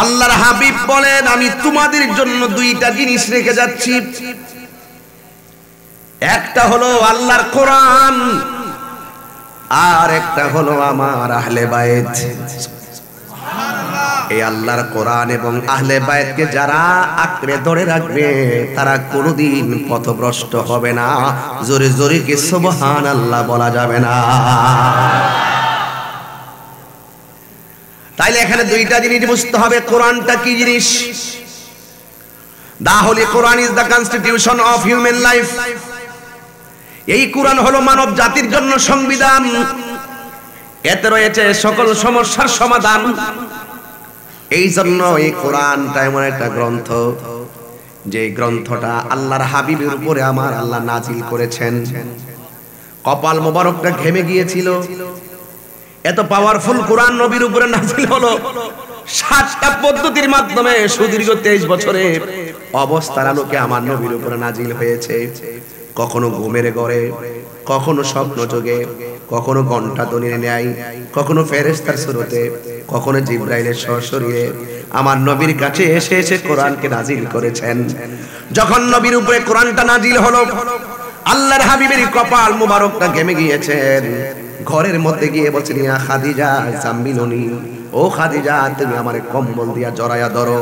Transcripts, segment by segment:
আল্লাহর হাবিব বলেন, আমি তোমাদের জন্য দুইটা জিনিস রেখে যাচ্ছি। একটা হলো আল্লাহর কোরআন, আর একটা হলো আমার আহলে বায়েত। এই আল্লাহর কোরআন এবং আহলে বায়েতকে যারা আঁকড়ে ধরে রাখবে তারা কোনোদিন পথভ্রষ্ট হবে না। জোরে জোরে কি সুবহানাল্লাহ বলা যাবে না? তাইলে এখানে দুইটা জিনিস বুঝতে হবে। কোরআনটা কি জিনিস? The holy Quran is the constitution of human life. এই কোরআন হলো মানব জাতির জন্য সংবিধান। এতে রয়েছে সকল সমস্যার সমাধান। এই জন্য এই কোরআনটা এমন একটা গ্রন্থ, যে গ্রন্থটা আল্লাহর হাবিবের উপরে আমার আল্লাহ নাজিল করেছেন। কপাল মোবারকটা ঘেমে গিয়েছিল, এত পাওয়ারফুল কোরআন নবীর উপরে নাজিল হলো। 7টা পদ্ধতির মাধ্যমে সুদীর্ঘ 23 বছরে অবস্থার আলোকে আমার নবীর উপরে নাজিল হয়েছে। কখনো ঘুমের ঘরে, কখনো স্বপ্ন যোগে, কখনো ঘন্টা ধ্বনির ন্যায়, কখনো ফেরেশতার সুরতে, কখনো জিবরাইলের সশরীরে আমার নবীর কাছে এসে এসে কোরআনকে নাজিল করেছেন। যখন নবীর উপরে কোরআনটা নাজিল হলো, আল্লাহর হাবিবের কপাল মুবারকটা ঘেমে গিয়েছেন। ঘরের মধ্যে গিয়ে বলছেন, ইয়া খাদিজা জাম্মিলুনি, ও খাদিজা তুমি আমারে কম্বল দিয়া জড়ায়া ধরো।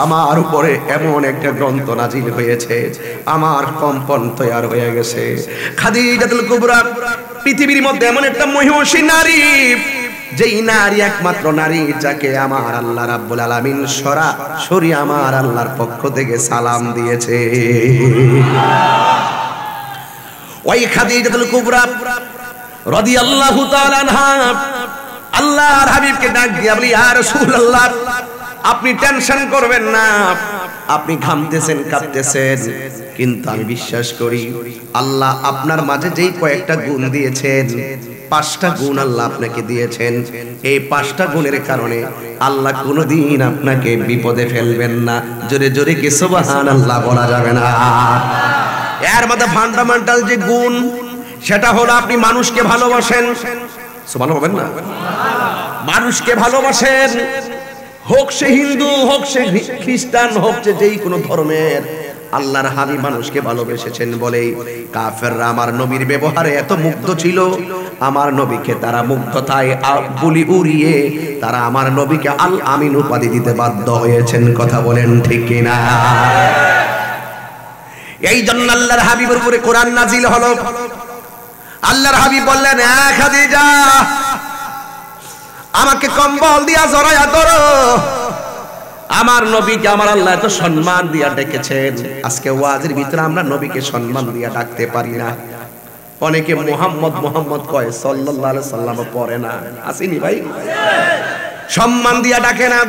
আমার উপরে এমন একটা গ্রন্থ নাজিল হয়েছে, আমার কম্পন তৈয়ার হয়ে গেছে। খাদিজাতুল কুবরা পৃথিবীর মধ্যে এমন একটা মহিষী নারী, যেই নারী একমাত্র নারী যাকে আমার আল্লাহ রাব্বুল আলামিন সরাসরি আমার আল্লাহর পক্ষ থেকে সালাম দিয়েছে। ওই খাদিজাতুল কুবরা রাদিয়াল্লাহু তাআলা আনহা আল্লাহর হাবিবকে ডাক দিয়ে বলি, ইয়া রাসূলুল্লাহ, আপনি টেনশন করবেন না, আপনি ঘামতেছেন, কাঁপতেছেন, কিন্তু আমি বিশ্বাস করি আল্লাহ আপনার মাঝে যেই কয়েকটা গুণ দিয়েছেন, 5টা গুণ আল্লাহ আপনাকে দিয়েছেন। এই 5টা গুণের কারণে আল্লাহ কোনোদিন আপনাকে বিপদে ফেলবেন না। জোরে জোরে কি সুবহানাল্লাহ বলা যাবে না? এর মধ্যে ফান্ডামেন্টাল যে গুণ, সেটা হলো আপনি মানুষকে ভালোবাসেন। সুবহানাল্লাহ বলেন না? মানুষকে ভালোবাসেন, হোক সে হিন্দু, হোক সে খ্রিস্টান, হোক সে যেই কোনো ধর্মের। আল্লাহর হাবিব মানুষকে ভালোবেসেছেন বলেই কাফেররা আমার নবীর ব্যবহারে এত মুগ্ধ ছিল। আমার নবীকে তারা মুগ্ধতায় বুলি উড়িয়ে তারা আমার নবীকে আল আমিন উপাধি দিতে বাধ্য হয়েছেন। কথা বলেন ঠিক কিনা? এই জন্য আল্লাহর হাবিবের উপরে কোরআন নাজিল হলো। আল্লাহর হাবিব বললেন, খাদিজা আমাকে কম্বল দিয়া জড়ায়া ধরো। আমার নবীকে আমার আল্লাহ এত সম্মান দিয়া ডেকেছেন। আজকে ওয়াজের ভিতরে আমরা নবীকে সম্মান দিয়া ডাকতে পারি না। অনেকে মুহাম্মদ মুহাম্মদ কয়, সাল্লাল্লাহু আলাইহি সাল্লাম পড়ে না। আসেনি ভাই? সম্মান দিয়া ডাকে না।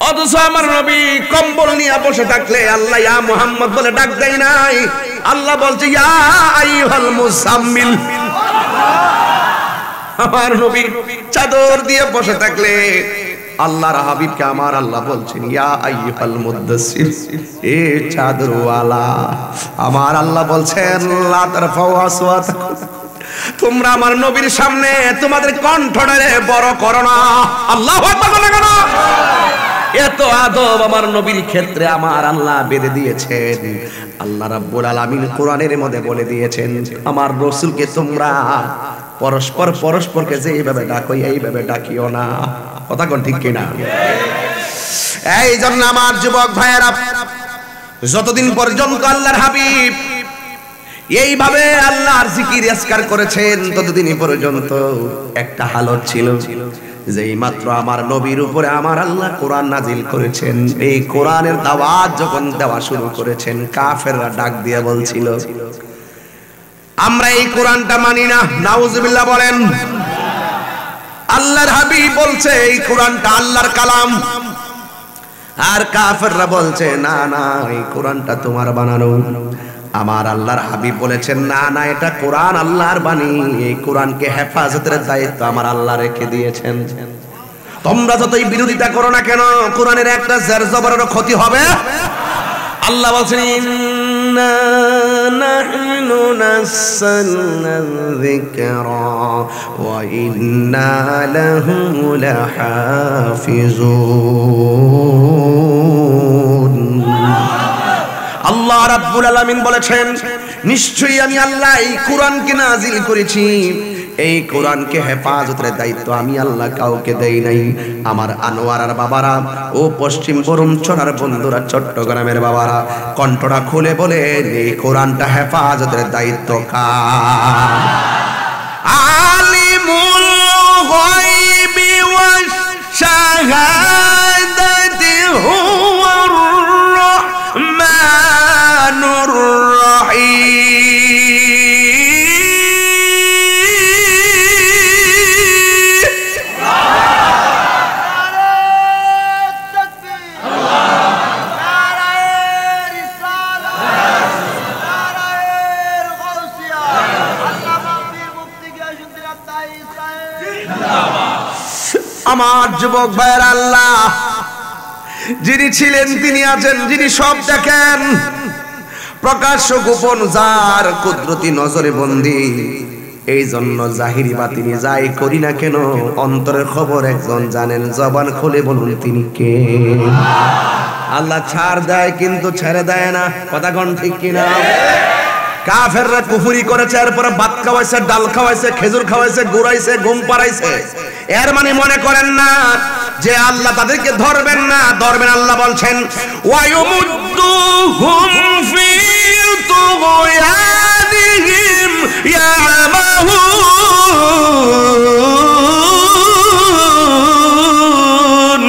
অথচ আমার নবী কম্বল নিয়ে বসে থাকলে আল্লাহ ইয়া মুহাম্মদ বলে ডাক দেয় নাই। আল্লাহ বলছে, ইয়া আইয়ুহাল মুসাম্মিল। আমার নবী চাদর দিয়ে বসে থাকলে আল্লাহর হাবিবকে আমার আল্লাহ বলছেন, ইয়া আইয়ুহাল মুদাসসির, এ চাদরওয়ালা। আমার আল্লাহ বলছেন, লা তারফাউ আসওয়াতাকুম, তোমরা আমার নবীর সামনে তোমাদের কণ্ঠটারে বড় করো না। আল্লাহু আকবার বলে না? এত আদব আমার নবীর ক্ষেত্রে আমার আল্লাহ বেঁধে দিয়েছেন। আল্লাহ রাব্বুল আলামিন কোরআনের মধ্যে বলে দিয়েছেন, আমার রাসূলকে তোমরা পরস্পরকে যেইভাবে ডাকো এইভাবে ডাকিও না। কথা কোন ঠিক কিনা? এই জন্য আমার যুবক ভাইয়েরা, যতদিন পর্যন্ত আল্লাহর হাবিব এইভাবে আল্লাহর জিকির আজকার করেছেন, ততদিন পর্যন্ত একটা হালত ছিল, যেই মাত্র আমার নবীর উপরে আমার আল্লাহ কোরআন নাজিল করেছেন, এই কোরআনের দাওয়াত যখন দেওয়া শুরু করেছেন, কাফেররা ডাক দিয়ে বলছিল, আমরা এই কোরআনটা মানি না। নাউজুবিল্লাহ বলেন। আল্লাহর হাবিব বলছে এই কোরআনটা আল্লাহর কালাম, আর কাফেররা বলছে না না এই কোরআনটা তোমার বানানো। আমার আল্লাহর হাবিব বলেছেন, না না এটা কোরআন আল্লাহর বাণী, এই কোরআনকে হেফাজতের দায়িত্ব আমার আল্লাহ রেখে দিয়েছেন। তোমরা যতই বিরোধিতা করো না কেন, কোরআনের একটা জের জবরের ক্ষতি হবে। আল্লাহ বলছেন, ইন্না নাহনু নাযালনা যিকরা ওয়া ইন্না লাহু লাহাফিজুন। আল্লাহ রাব্বুল আলামিন বলেছেন, নিশ্চয়ই আমি আল্লাহ এই কোরআনকে নাজিল করেছি, এই কোরআনকে হেফাজতের দায়িত্ব আমি আল্লাহ কাউকে দেই নাই। আমার আনোয়ারার বাবারা ও পশ্চিম বরুমচড়ার বন্ধুরা, চট্টগ্রামের বাবারা, কণ্ঠটা খুলে বলে এই কোরআনটা হেফাজতের দায়িত্ব কার? আলিমুল গায়বি ওয়াশ শাহাদাতি হুয়ার রাহমানুর রাহিম। আমার যুবক ভাইয়ের আল্লাহ যিনি ছিলেন তিনি আছেন, যিনি সব দেখেন, প্রকাশ্য গোপন যার কুদরতি নজরে বন্দী। এই জন্য জাহিরি বাতিনি যাই করি না কেন অন্তরের খবর একজন জানেন। জবান খুলে বলুন তিনি কে? আল্লাহ ছাড় দেয় কিন্তু ছেড়ে দেয় না। কথা কোন ঠিক কিনা? কাফেররা কুফরি করেছে, এরপরে ভাত খাওয়াইছে, ডাল খাওয়াইছে, খেজুর খাওয়াইছে, গুড়াইছে, ঘুম পাড়াইছে। এর মানে মনে করেন না যে আল্লাহ তাদেরকে ধরবেন না, ধরবেন। আল্লাহ বলছেন ওয়ায়ুমুদ্দুহুম ফি তুগয়ানিহিম ইয়ামাহুন।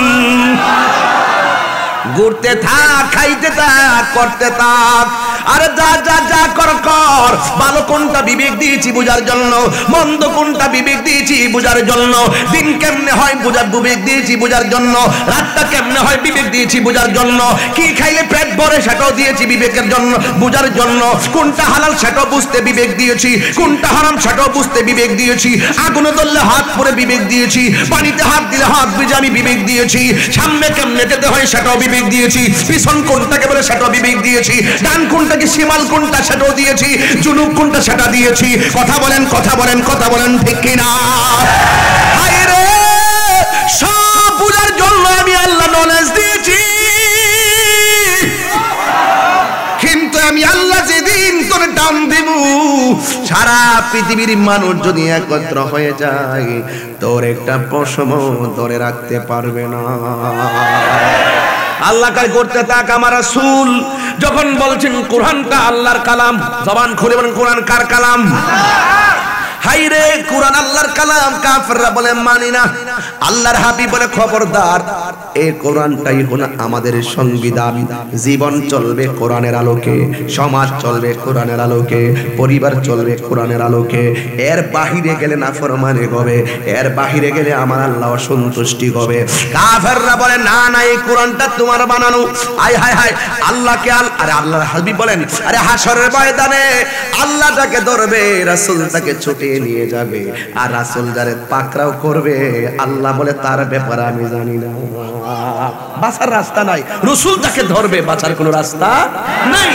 ঘুরতে থাক, খাইতে থাক, করতে থাক, আরে যা যা যা কর কর। ভালো কোনটা বিবেক দিয়েছি বুঝার জন্য, মন্দ কোনটা বিবেক দিয়েছি বুঝার জন্য, দিন কেমনে হয় বুঝার বিবেক দিয়েছি বুঝার জন্য, রাতটা কেমনে হয় বিবেক দিয়েছি বুঝার জন্য, কি খাইলে পেট ভরে সেটাও দিয়েছি বিবেকের জন্য, বুঝার জন্য। কোনটা হালাল সেটাও বুঝতে বিবেক দিয়েছি, কোনটা হারাম সেটাও বুঝতে বিবেক দিয়েছি। আগুনে ধরলে হাত পরে বিবেক দিয়েছি, পানিতে হাত দিলে হাত ভিজে আমি বিবেক দিয়েছি। সামনে কেমনে যেতে হয় সেটাও বিবেক দিয়েছি, পিছন কোনটাকে বলে সেটাও বিবেক দিয়েছি, ডান কোনটা কি শিমাল কোনটা সেটাও দিয়েছি, জুনুব কোনটা সেটা দিয়েছি। কথা বলেন, কথা বলেন, কথা বলেন, ঠিক কিনা? হায় রে, সব বুঝার জন্য আমি আল্লাহ নলেজ দিয়েছি, কিন্তু আমি আল্লাহ যেদিন তোর দাম দিব, সারা পৃথিবীর মানুষ যদি একত্র হয়ে যায় তোর একটা পশম ধরে রাখতে পারবে না। আল্লাহ কাজ করতে থাক। আমার রাসূল যখন বলছেন কোরআনটা আল্লাহর কালাম, জবান খুলে বলেন কোরআন কার কালাম? হাইরে, কোরআন আল্লাহর কালাম। কাফেররা বলে মানি না। আল্লাহর হাবিব বলে খবরদার, এই কোরআনটাই হলো আমাদের সংবিধান। জীবন চলবে কোরআনের আলোকে, সমাজ চলবে কোরআনের আলোকে, পরিবার চলবে কোরআনের আলোকে। এর বাহিরে গেলে নাফরমানি হবে, এর বাহিরে গেলে আমার আল্লাহ অসন্তুষ্টি হবে। কাফেররা বলে না না, এই কোরআনটা তোমার বানানো। আয় হায় হায়, আল্লাহকে আরে আল্লাহর হাবিব বলেন, আরে হাসরের ময়দানে আল্লাহ তাকে ধরবে, রাসূল তাকে ছুটে নিয়ে যাবে, আর রাসূল যারে পাকড়াও করবে আল্লাহ বলে তার ব্যাপারে আমি জানি না। বাঁচার রাস্তা নাই, রাসূল তাকে ধরবে, বাঁচার কোনো রাস্তা নাই।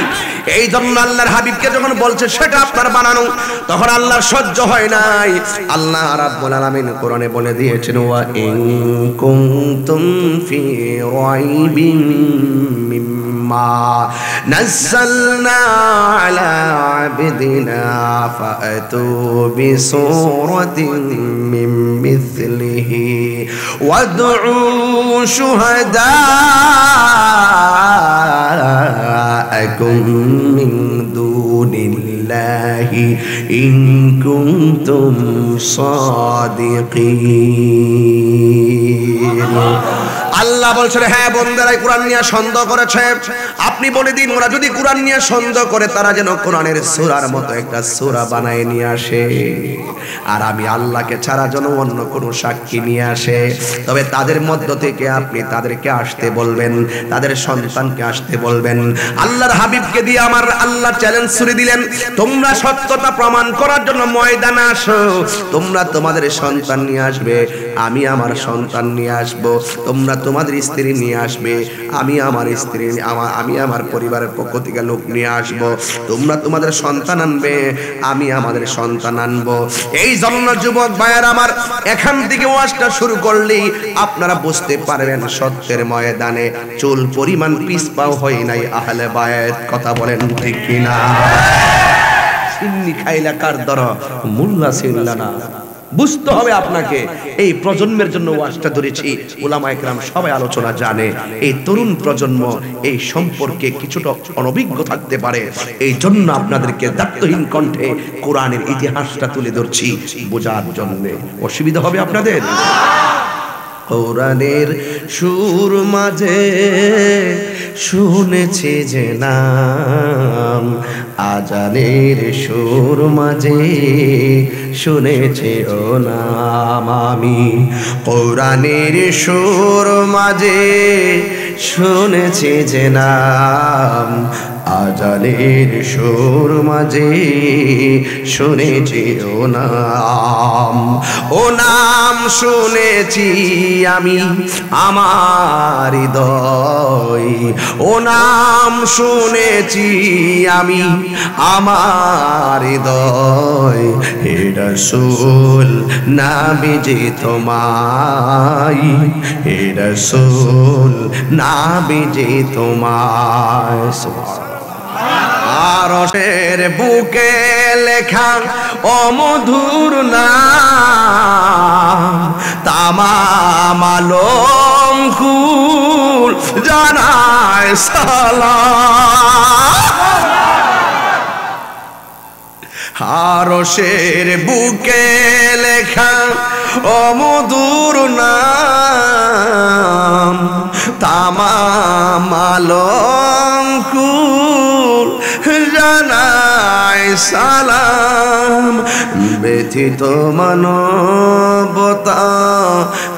এই জন্য আল্লাহর হাবিবকে যখন বলছে সেটা আপনার বানানো, তখন আল্লাহর সহ্য হয় নাই। আল্লাহ রাব্বুল আলামিন কোরআনে বলে দিয়েছেন ওয়া ইন কুনতুম ফি রাইবিন মিম্মা নাযালনা আলা আবদিনা ফাআতু বিসূরাতিন মিন মিথলিহি ওয়াদউ শুহাদাআকুম মিন দুনিল্লাহি ইন কুনতুম সাদিকিন। আল্লাহ বলছেন হ্যাঁ বন্দেরা কোরআন নিয়ে সন্দেহ করেছে, আপনি বলে দিন ওরা যদি কোরআন নিয়ে সন্দেহ করে তারা যেন কোরআনের সূরার মতো একটা সূরা বানায় নিয়ে আসে, আর আমি আল্লাহকে ছাড়া যেন অন্য কোনো সাক্ষী নিয়ে আসে। তবে তাদের মধ্য থেকে আপনি তাদেরকে আসতে বলবেন, তাদের সন্তানকে আসতে বলবেন। আল্লাহর হাবিবকে দিয়ে আমার আল্লাহ চ্যালেঞ্জ ছুড়ে দিলেন, তোমরা সত্যতা প্রমাণ করার জন্য ময়দানে আসো, তোমরা তোমাদের সন্তান নিয়ে আসবে, আমি আমার সন্তান নিয়ে আসবো, তোমরা তোমাদের স্ত্রী নিয়ে আসবে, আমি আমার স্ত্রী আমি আমার পরিবারের পক্ষ থেকে লোক নিয়ে আসব। তোমরা তোমাদের সন্তান আনবে, আমি আমাদের সন্তান আনবো। এই জন্য যুবক ভাইয়ের আমার, এখান থেকে ওয়াজটা শুরু করলেই আপনারা বুঝতে পারবেন সত্যের ময়দানে চুল পরিমাণ পিছপাও হয় নাই আহলে বায়াত। কথা বলেন ঠিক কিনা? সিন্নি খাইলা কার দর মুল্লা ছিল্লা না। বুঝতে হবে আপনাকে। এই প্রজন্মের জন্য ওয়াজটা ধরেছি। উলামা একরাম সবাই আলোচনা জানে। এই তরুণ প্রজন্ম এই সম্পর্কে কিছুটা অনভিজ্ঞ থাকতে পারে, এই জন্য আপনাদেরকে দায়িত্বহীন কণ্ঠে কোরআনের ইতিহাসটা তুলে ধরছি বোঝার জন্য। অসুবিধা হবে আপনাদের? কোরআনের সুর মাঝে শুনেছি যে নাম, আজানের সুর মাঝে শুনেছি ও নাম। আমি কোরআনের সুর মাঝে শুনেছি যে নাম, আজানের সুর মাঝে শুনেছি ও নাম। ও নাম শুনেছি আমি আমার হৃদয়, ও নাম শুনেছি আমি আমার হৃদয়। হে রাসূল নবীজি তোমায়, হে রাসূল নবীজি তোমায়। আরশের বুকে লেখা অমধুর নাম, তামাম আলম কুল জানায় সালাম। আরশের বুকে লেখা অমধুর নাম, তামাম আলম কুল জানায় সালাম। ব্যথিত মানবতা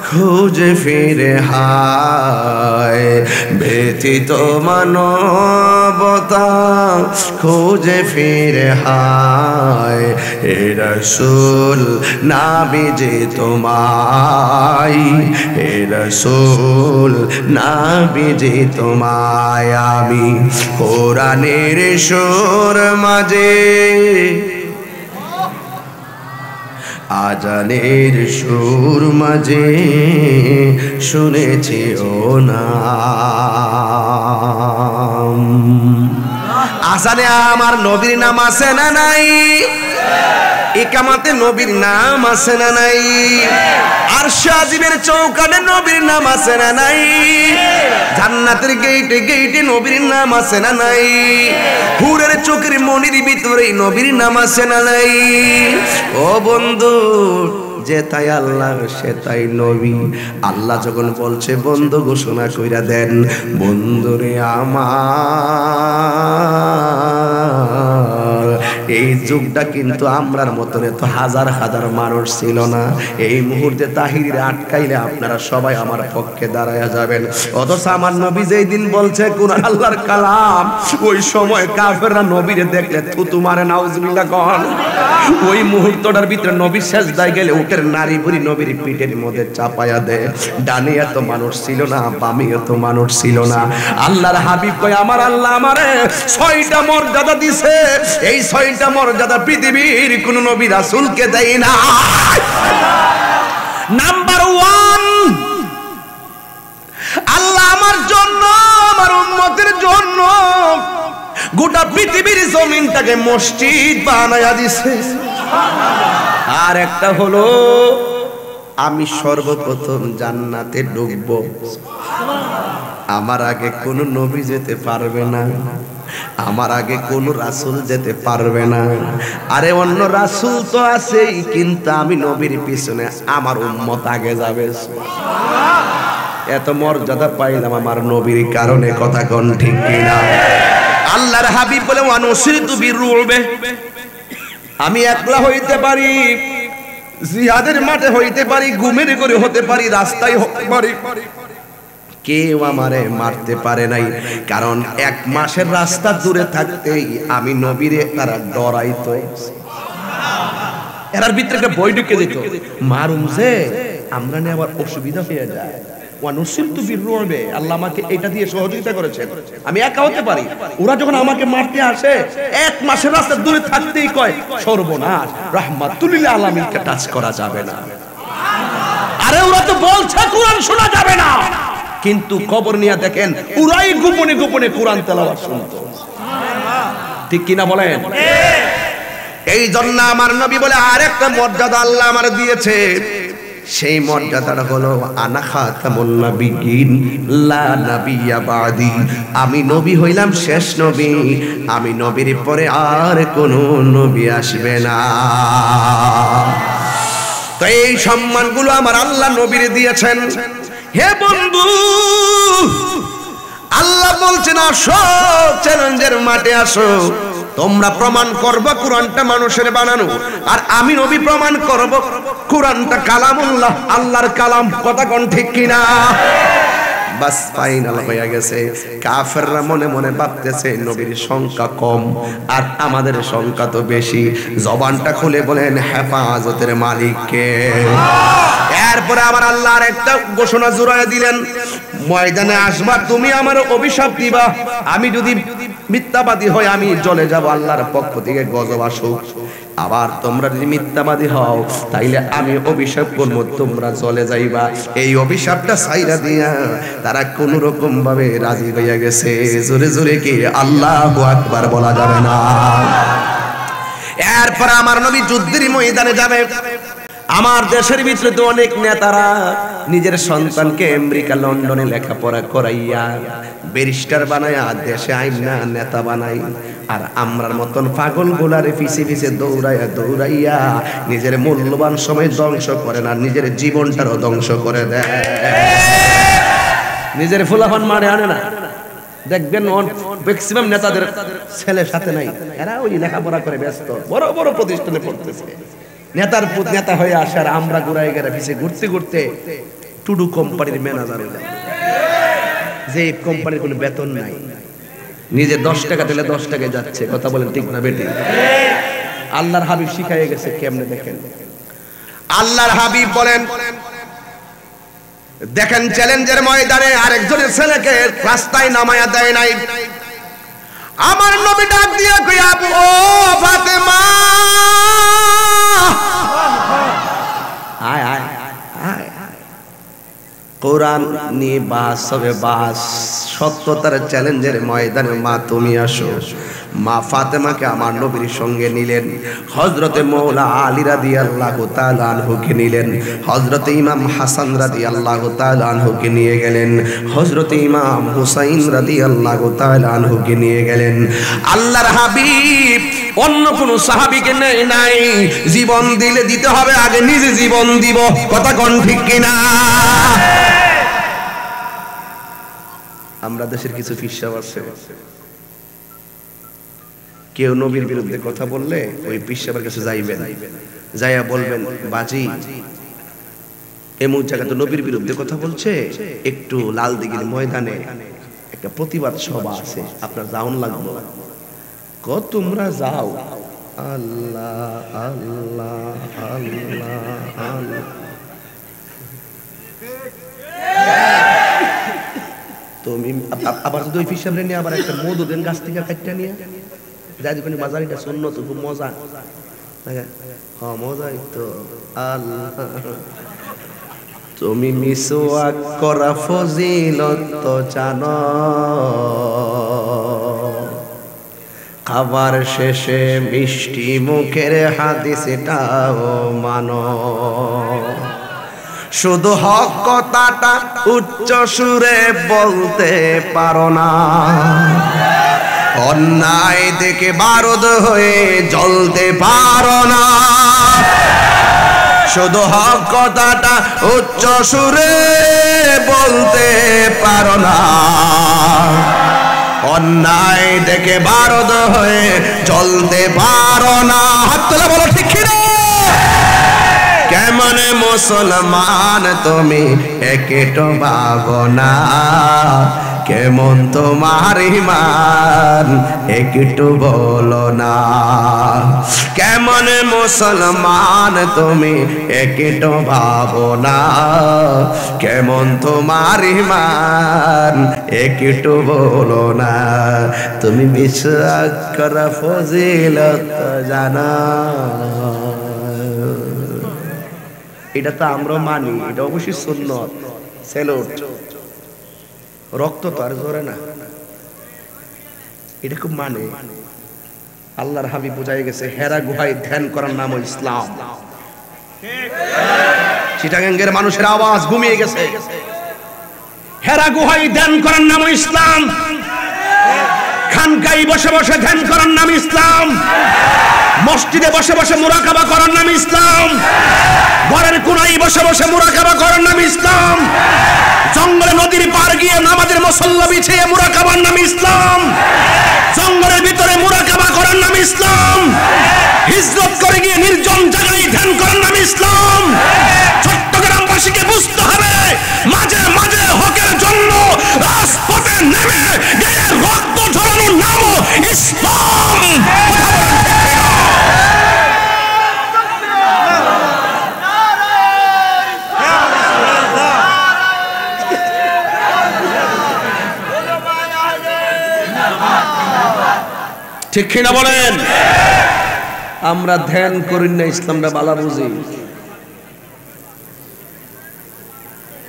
খুঁজে ফিরে হায়, ব্যথিত মানবতা খুঁজে ফিরে হায়। হে রাসূল নবীজি তোমায়, হে রাসূল নবীজি তোমায়। আমি কোরআনের সুর মাঝে, আজানের সুর মাঝে শুনেছি ও নাম। আজানে আমার নবীর নাম আছে না নাই? ইকামাতে নবীর নাম আছে না নাই? আরশে আজিমের চৌকাঠে নবীর নাম আছে না নাই? জান্নাতের গেইটে গেইটে নবীর নাম আছে না নাই? হুরের চোখের মনির ভিতরে নবীর নাম আছে না নাই? ও বন্ধু, যে তাই আল্লাহ সে তাই নবী। আল্লাহ যখন বলছে বন্ধু ঘোষণা কইরা দেন, বন্ধুরে আমার। এই যুগটা কিন্তু আমরার মতন এত হাজার হাজার মানুষ ছিল না। এই মুহূর্তে তাহির আটকাইলে আপনারা সবাই আমার পক্ষে দাঁড়ায়া যাবেন। অথচ আমার নবী যেই দিন বলছে কোরআন আল্লাহর কালাম, ওই সময় কাফেররা নবীরে দেখলে থুতু মারে, নাউজুবিল্লাহ কন। ওই মুহূর্তটার ভিতরে নবী সেজদায় গেলে উটের নারী বুড়ি নবীর পিঠের মধ্যে চাপায়া দেয়। ডানে এত মানুষ ছিল না, বামে এত মানুষ ছিল না। আল্লাহর হাবিব কয় আমার আল্লাহ আমারে 6টা মর্যাদা দিছে, এই 6টা মর্যাদা পৃথিবীর কোন নবী রাসূলকে দেয় না। নাম্বার 1, আল্লাহ আমার জন্য, আমার উম্মতের জন্য গোটা পৃথিবীর জমিনটাকে মসজিদ বানায়া দিছে। আর একটা হলো আমি সর্বপ্রথম জান্নাতে ঢুকবো, আমার আগে কোন নবী যেতে পারবে না, আমার আগে কোন রাসূল যেতে পারবে না। আরে অন্য রাসূল তো আছেই, কিন্তু আমি নবীর পিছনে আমার উম্মত আগে যাবে। এত মর্যাদা পাইলাম আমার নবীর কারণে। কথা কোন ঠিক কিনা? আল্লাহর হাবিব বলে ওয়ানুসিরতু বিরুবে, আমি একলা হইতে পারি, জিহাদের মাঠে হইতে পারি, ঘুমের করে হতে পারি, রাস্তায় হতে পারি, কেউ আমারে মারতে পারে নাই। কারণ 1 মাসের রাস্তা দূরে থাকতেই আমি নবীরে তারা ডরাইতো। এরার ভিতরে একটা বই ঢুকে যেত, মারুম যে আমরা নিয়ে আবার অসুবিধা হয়ে যায়। ওয়া নুসিরতু বিররুবে, আল্লাহ আমাকে এটা দিয়ে সহযোগিতা করেছেন, আমি একা হতে পারি। ওরা যখন আমাকে মারতে আসে, এক মাসের রাস্তা দূরে থাকতেই কয় সর্বনাশ, রাহমাতুল লিল আলামিনকে টাচ করা যাবে না। আরে ওরা তো বলছে কোরআন শোনা যাবে না, কিন্তু কবর নিয়ে দেখেন ওরাই গোপনে গোপনে কোরআন তেলাওয়াত শুনতো। ঠিক কিনা বলেন? এই জন্য আমার নবী বলে আরেকটা মর্যাদা আল্লাহ আমার দিয়েছে, সেই মর্যাদাটা হলো আনা খাতামুন নাবিয়্যিন লা নাবিয়্যা বাদি, আমি নবী হইলাম শেষ নবী, আমি নবীর পরে আর কোন নবী আসবে না। তো এই সম্মানগুলো আমার আল্লাহ নবীর দিয়েছেন। হে বন্ধু, আল্লাহ বলছেন আসো চ্যালেঞ্জের মাঠে আসো, তোমরা প্রমাণ করবা কোরআনটা মানুষের বানানো, আর আমি নবী প্রমাণ করব কোরআনটা কালামুল্লাহ, আল্লাহর কালাম। কথা কোন ঠিক কিনা? বাস ফাইনাল হয়ে গেছে। কাফেররা মনে মনে ভাবতেছে নবীর সংখ্যা কম আর আমাদের সংখ্যা তো বেশি। জবানটা খুলে বলেন হেফাজতের মালিক কে? এরপরে আমার আল্লাহর একটা ঘোষণা জুড়ায় দিলেন, ময়দানে আসবা, তুমি আমার অভিশাপ দিবা, আমি যদি মিথ্যাবাদী হই আমি জ্বলে যাব, আল্লাহর পক্ষ থেকে গজব আসুক। আবার তোমরা যদি মিথ্যাবাদী হও তাইলে আমি অভিশাপ করব, তোমরা জ্বলে যাইবা। এই অভিশাপটা ছাইরা দিয়া তারা কোন রকম ভাবে রাজি হইয়া গেছে। জোরে জোরে কি আল্লাহু আকবার বলা যাবে না? এরপর আমার নবী যুদ্ধের ময়দানে যাবে। আমার দেশের ভিতরে তো অনেক নেতারা নিজের সন্তানকে আমেরিকা লন্ডনে লেখাপড়া করাইয়া ব্যারিস্টার বানায়া দেশে আইনা নেতা বানাই, আর আমরার মতন পাগল গোলারে পিছে পিছে দৌড়াইয়া দৌড়াইয়া নিজের মূল্যবান সময় ধ্বংস করে না, নিজের জীবনটারও ধ্বংস করে দেয়। নিজের ফুলাফান মারে আনে না। দেখবেন ম্যাক্সিমাম নেতাদের ছেলে সাথে নাই, এরা ওই লেখাপড়া করে ব্যস্ত, বড় বড় প্রতিষ্ঠানে পড়তেছে। নেতার নেতা হয়ে আসে, আর আমরা ঘুরাই গেলে পিছিয়ে ঘুরতে ঘুরতে টুডু কোম্পানির ম্যানেজার হইলাম, যে কোম্পানির কোনো বেতন নাই, নিজে 10 টাকা দিলে 10 টাকায় যাচ্ছে। কথা বলেন ঠিক না বেটি? আল্লাহর হাবিব শিখাইয়ে গেছে কেমনে দেখেন। আল্লাহর হাবিব বলেন, দেখেন চ্যালেঞ্জের ময়দানে আরেকজনের ছেলেকে রাস্তায় নামায়া দেয় নাই। আমার নবী ডাক দিয়া কই, আবু ও ফাতেমা, আয় আয় আয়, কোরআন নিয়ে বাস হবে বাস, সত্যতার চ্যালেঞ্জের ময়দানে মা তুমি আসো। মা ফাতেমাকে আমার নবীর সঙ্গে নিলেন, হযরতে মওলা আলী রাদিয়াল্লাহু তাআলা আনহুকে নিলেন, হযরতে ইমাম হাসান রাদিয়াল্লাহু তাআলা আনহুকে নিয়ে গেলেন, হযরতে ইমাম হুসাইন রাদিয়াল্লাহু তাআলা আনহুকে নিয়ে গেলেন। আল্লাহর হাবিব অন্য কোন সাহাবীকে নেয় নাই, জীবন দিলে দিতে হবে, আগে নিজে জীবন দিব। কথা কোন ঠিক কিনা? আমরা দেশের কিছু ফিসাব আছে, কেউ নবীর বিরুদ্ধে কথা বললে ওই পিসাবের কাছে যাইবেন, যাইয়া বলবেন বাজি এমন জায়গাতে নবীর বিরুদ্ধে কথা বলছে, একটু লাল দিঘির ময়দানে একটা প্রতিবাদ সভা আছে, আপনার যাওন লাগলো। তোমরা যাও। আল্লাহ আল্লাহ আল্লাহ আল্লাহ। তুমি আবার যদি ওই পিসাবরে নিয়ে আবার একটা মধু দেন গাছ থেকে কাটটা নিয়ে যাই বাজারিটা সুন্নত, খুব মজা। হ্যাঁ মজাই তো। আল্লাহ, তুমি মিসওয়াক করা ফজিলত তো জানো, খাবার শেষে মিষ্টি মুখের হাদিসটাও মানো, শুধু হক কথাটা উচ্চ সুরে বলতে পারো না, অন্যায় দেখে বারুদ হয়ে জ্বলতে পারো না, শুধু হক কথাটা উচ্চ সুরে বলতে পারো না, অন্যায় দেখে বারুদ হয়ে জ্বলতে পারো না। হাত তোলা বলো ঠিক কিনা? কেমনে মুসলমান তুমি একেটো ভাবনা, কেমন তোমার ঈমান একটু বলো না, কেমন মুসলমান তুমি একটু ভাবো না, কেমন তোমার ঈমান একটু বলো না, তুমি বিশ্বাস করা ফজিলত জানা। এটা তো আমরা মানি, এটা অবশ্যই সুন্নত, স্যালুট, রক্ত তো আর ঝরে না, এটা খুব মানে। আল্লাহর হাবিব বুঝাই গেছে হেরা গুহায় ধ্যান করার নাম ইসলাম। চিটাগাঙ্গের মানুষের আওয়াজ ঘুমিয়ে গেছে, হেরা গুহায় ধ্যান করার নাম ইসলাম, খানকায় বসে বসে ধ্যান করার নাম ইসলাম, মসজিদে বসে বসে মুরাকাবা করার নাম ইসলাম, ঘরের কোনায় বসে বসে মুরাকাবা করার নাম ইসলাম, জঙ্গলে নদীর পার গিয়ে নামাজের মুসল্লা বিছিয়ে মুরাকাবার নাম ইসলাম, জঙ্গলের ভিতরে মুরাকাবা করার নাম ইসলাম, হিজরত করে গিয়ে নির্জন জায়গায় ধ্যান করার নাম ইসলাম। চট্টগ্রামবাসীকে বুঝতে হবে মাঝে মাঝে হকের জন্য রাজপথে নেমে গিয়ে রক্ত ঝরানোর নাম ইসলাম। ঠিক কিনা বলেন? আমরা ধ্যান করি না, ইসলামটা বালা বুঝি,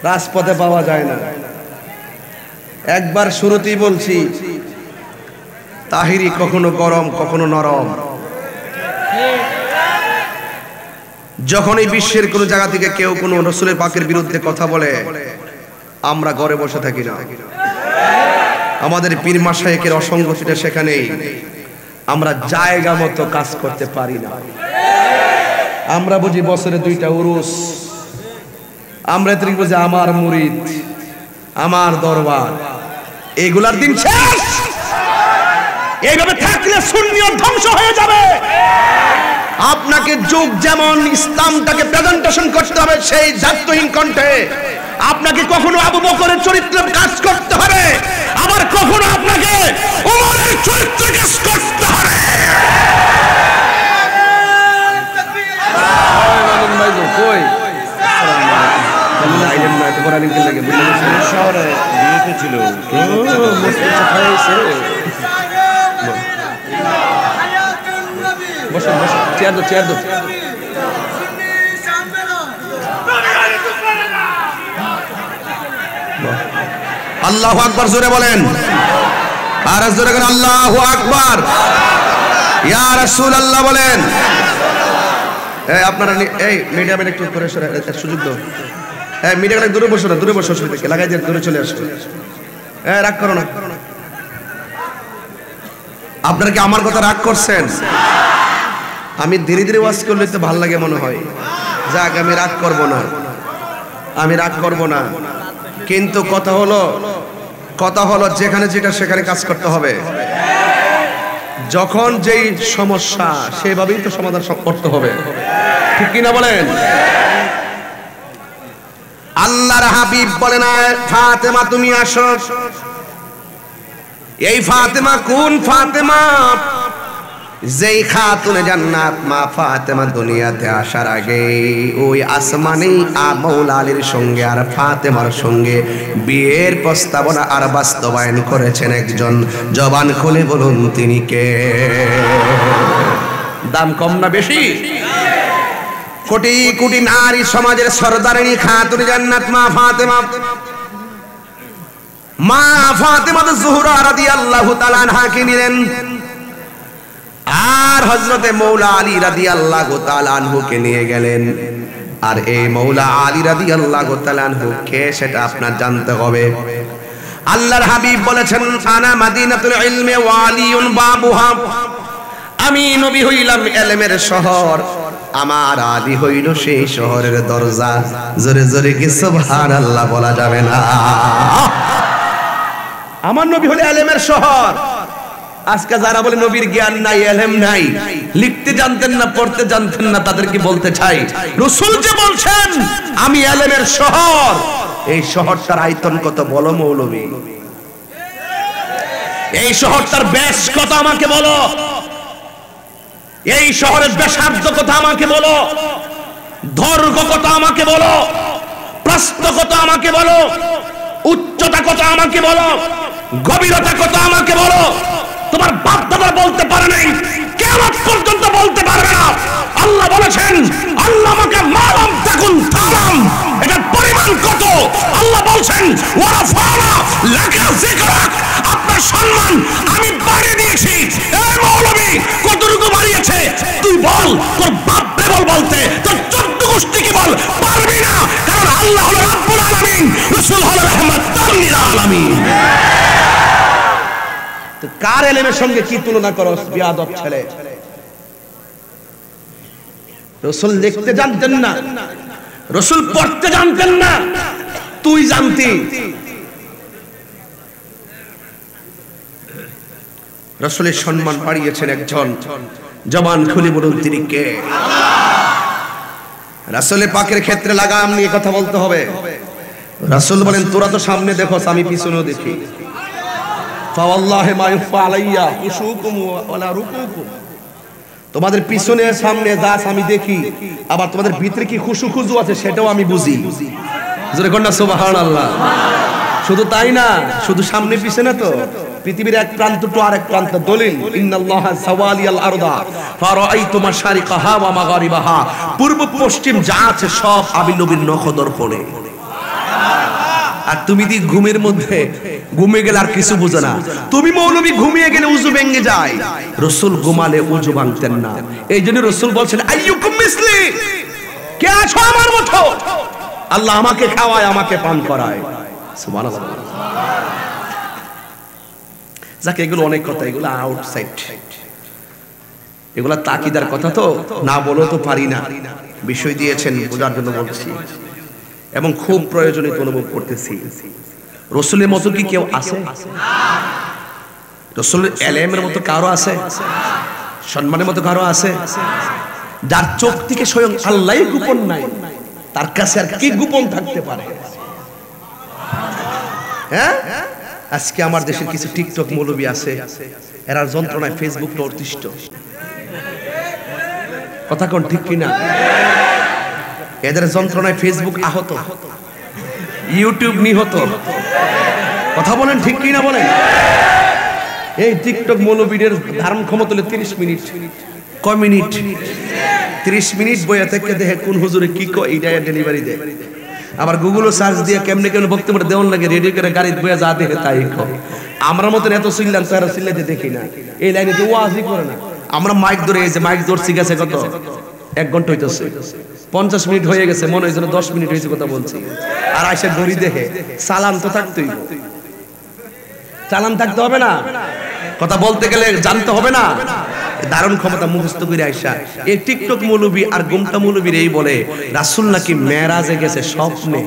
রাজপথে পাওয়া যায় না। একবার শুরুতেই বলছি, তাহিরি কখনো গরম কখনো নরম। যখন এই বিশ্বের কোন জায়গা থেকে কেউ কোন রাসূলের পাকের বিরুদ্ধে কথা বলে, আমরা ঘরে বসে থাকি না, আমাদের পীর মাশায়েখের অসঙ্গতিটা সেখানেই। আমরা জায়গা মতো কাজ করতে পারি না। আমরা বুঝি বছরে 2টা উরুস, আমরা ঠিক বুঝি আমার মুরিদ, আমার দরবার, এগুলার দিন শেষ। এইভাবে থাকলে সুন্নিয়ত ধ্বংস হয়ে যাবে। আপনাকে যুগ যেমন ইসলামটাকে প্রেজেন্টেশন করতে হবে সেই জাত্যহীন কণ্ঠে, আপনাকে কখনো আবু বকরের চরিত্রে কাজ করতে হবে, আবার কখনো আপনাকে ওমরের চরিত্রে কাজ করতে হবে। শহরে বিয়েতে ছিল, বসুন বসুন, চেয়ার দো চেয়ার দো। আল্লাহু আকবার জোরে বলেন, আর জোরে বলেন আল্লাহু আকবার। ইয়া রাসূলুল্লাহ বলেন। এই আপনারা এই মিডিয়ামের একটু করে সুযোগ দাও। এই মিডিয়াটা দূরে বসো না, দূরে বসো, অসুবিধা কি, লাগাই দিয়ে দূরে চলে আসো। এই রাগ করো না। আপনারা কি আমার কথা রাগ করছেন? আমি ধীরে ধীরে ওয়াজ করলে তো ভালো লাগে মনে হয়। যাক, আমি রাগ করব না, আমি রাগ করব না। কিন্তু কথা হলো যেখানে যেটা সেখানে কাজ করতে হবে। যখন যেই সমস্যা সেভাবেই তো সমাধান করতে হবে, ঠিক কিনা বলেন? আল্লাহর হাবিব বলেন, ফাতেমা তুমি আসো। এই ফাতেমা কোন ফাতেমা? যেই খাতুনে জান্নাত মা ফাতেমা দুনিয়াতে আসার আগে ওই আসমানেই মাওলা আলীর সঙ্গে আর ফাতেমার সঙ্গে বিয়ের প্রস্তাবনা আর বাস্তবায়ন করেছেন একজন। জবান খুলে বলুন তিনি কে? দাম কম না বেশি? কোটি কোটি নারী সমাজের সরদারিনী খাতুনে জান্নাত মা ফাতেমা। মা ফাতেমা জোহরা রাদিয়াল্লাহু তাআলা আনহাকে নিলেন, আর হযরতে মৌলা আলী রাদিয়াল্লাহু তাআলা আনহুকে নিয়ে গেলেন। আর এই মৌলা আলী রাদিয়াল্লাহু তাআলা আনহু কে সেটা আপনার জানতে হবে। আল্লাহর হাবিব বলেছেন, আনা মাদিনাতুল ইলমি ওয়া আলিয়ুন বাবুহা। আমি নবী হইলাম ইলমের শহর, আমার আলী হইল সেই শহরের দরজা। জোরে জোরে কি সুবহানাল্লাহ বলা যাবে না? আমার নবী হলো ইলমের শহর। আজকে যারা বলে নবীর জ্ঞান নাই, ইলম নাই, লিখতে জানতেন না, পড়তে জানতেন না, তাদেরকে বলতে চাই রাসূল যে বলছেন আমি ইলমের শহর, এই শহরটার আয়তন কত বলো মৌলভী? এই শহরটার ব্যাস কত আমাকে বলো, এই শহরের ব্যাসার্ধ কত আমাকে বলো, দৈর্ঘ্য কত আমাকে বলো, প্রস্থ কত আমাকে বলো, উচ্চতা কত আমাকে বলো, গভীরতা কত আমাকে বলো। তোমার বাপ দাদা বলতে পারে নাই, কিয়ামত পর্যন্ত বলতে পারবে না। আল্লাহ বলেছেন আল্লাহ আমাকে মালাম তাকুন তালাম, এটার পরিমাণ কত। আল্লাহ বলছেন ওয়ারাফানা লাকা যিকরাক, আপনার সম্মান আমি বাড়িয়ে দিয়েছি। এই মৌলবী কতটুকু বাড়িয়েছে তুই বল, তোর বাপ বল বলতে, তোর 14 গোষ্ঠীকে বল, পারবি না। কারণ আল্লাহ হলো রাব্বুল আলামিন, রাসূল হলো রাহমাতুল লিল আলামিন। তো কার ইলমের সঙ্গে কি তুলনা করো বিয়াদব ছেলে? রাসূল লিখতে জানতেন না, রাসূল পড়তে জানতেন না, তুই জানতি। রাসূলের সম্মান বাড়িয়েছেন একজন, জবান খুলে বলুন তিনি কে? রাসূলের পাকের ক্ষেত্রে লাগাম নিয়ে কথা বলতে হবে। রাসূল বলেন তোরা তো সামনে দেখোস, আমি পিছনেও দেখি। ফাওয়াল্লাহি মা ইউফা আলাইয়া খুশুকুম ওয়ালা রুকুকুম, তোমাদের পিছনে সামনে দাস আমি দেখি, আবার তোমাদের ভিতরে কি খুশু খুজু আছে সেটাও আমি বুঝি। জোরে কোন না সুবহানাল্লাহ। শুধু তাই না, শুধু সামনে পিছনে তো পৃথিবীর এক প্রান্ত টু আরেক প্রান্ত। দলিল ইন্নাল্লাহা সাওয়ালিয়াল আরদা ফারাআইতু মাশারিকাহা ওয়া মাগারিবাহা, পূর্ব পশ্চিম যা আছে সব আমি নবীর নখদর্পণে। আর তুমি দি ঘুমের মধ্যে ঘুমিয়ে গেলে আর কিছু বুঝো না। তুমি মৌলবী ঘুমিয়ে গেলে উযু ভেঙে যায়, রাসূল ঘুমালে উযু ভাঙতেন না। এই জন্য রাসূল বলছেন আইয়ুকুম মিসলি, কে আছো আমার মতো? আল্লাহ আমাকে খাওয়ায়, আমাকে পান করায়। সুবহানাল্লাহ। যাকে এগুলো অনেক কথা, এগুলো আউটসাইড, এগুলো তাকিদার কথা, তো না বলো তো পারি না। বিষয় দিয়েছেন বোঝার জন্য বলছি, এবং খুব প্রয়োজনীয় অনুভব করতেছি। রাসূলের মতো কি কেউ আছে? রাসূলের ইলমের মতো কারো আছে? সম্মানের মতো কারো আছে? যার চোখ থেকে স্বয়ং আল্লাহই গোপন নাই, তার কাছে আর কি গোপন থাকতে পারে? হ্যাঁ, আজকে আমার দেশের কিছু টিকটক মৌলবী আছে, এরা যন্ত্রণায় ফেসবুক অতিষ্ঠ। কথা কোন ঠিক কিনা? এদের যন্ত্রণায় ফেসবুক আহত, ইউটিউব নিহত। কথা বলেন ঠিক কিনা বলেন? এই টিকটক মৌলবীদের ধারণ ক্ষমতা হলো 30 মিনিট। কয় মিনিট? 30 মিনিট বইয়া থেকে দেখে কোন হুজুরে কি কয় এইটা ডেলিভারি দেয়। আবার গুগলও সার্চ দিয়ে কেমনে কেমনে বক্তব্য দেওয়ান লাগে, রেডিও করে গাড়ি বইয়া যা দেখে তাই কয়। আমরা মতন এত চিল্লান তারা চিল্লাতে দেখি না, এই লাইনে তো ওয়াজই করে না। আমরা মাইক ধরে, এই যে মাইক ধরছি গেছে কত 1 ঘন্টা হইতেছে, 50 মিনিট হয়ে গেছে, মনে হয় যেন 10 মিনিট হয়েছে কথা বলছি। আর আইসা ঘড়ি দেখে, চালান তো থাকতেই, চালান থাকতে হবে না? কথা বলতে গেলে জানতে হবে না? ধারণ ক্ষমতা মুখস্থ করে আইসা এই টিকটক মৌলবী আর গুমটা মৌলবীর এই বলে রাসূল নাকি মেরাজে গেছে স্বপ্নে।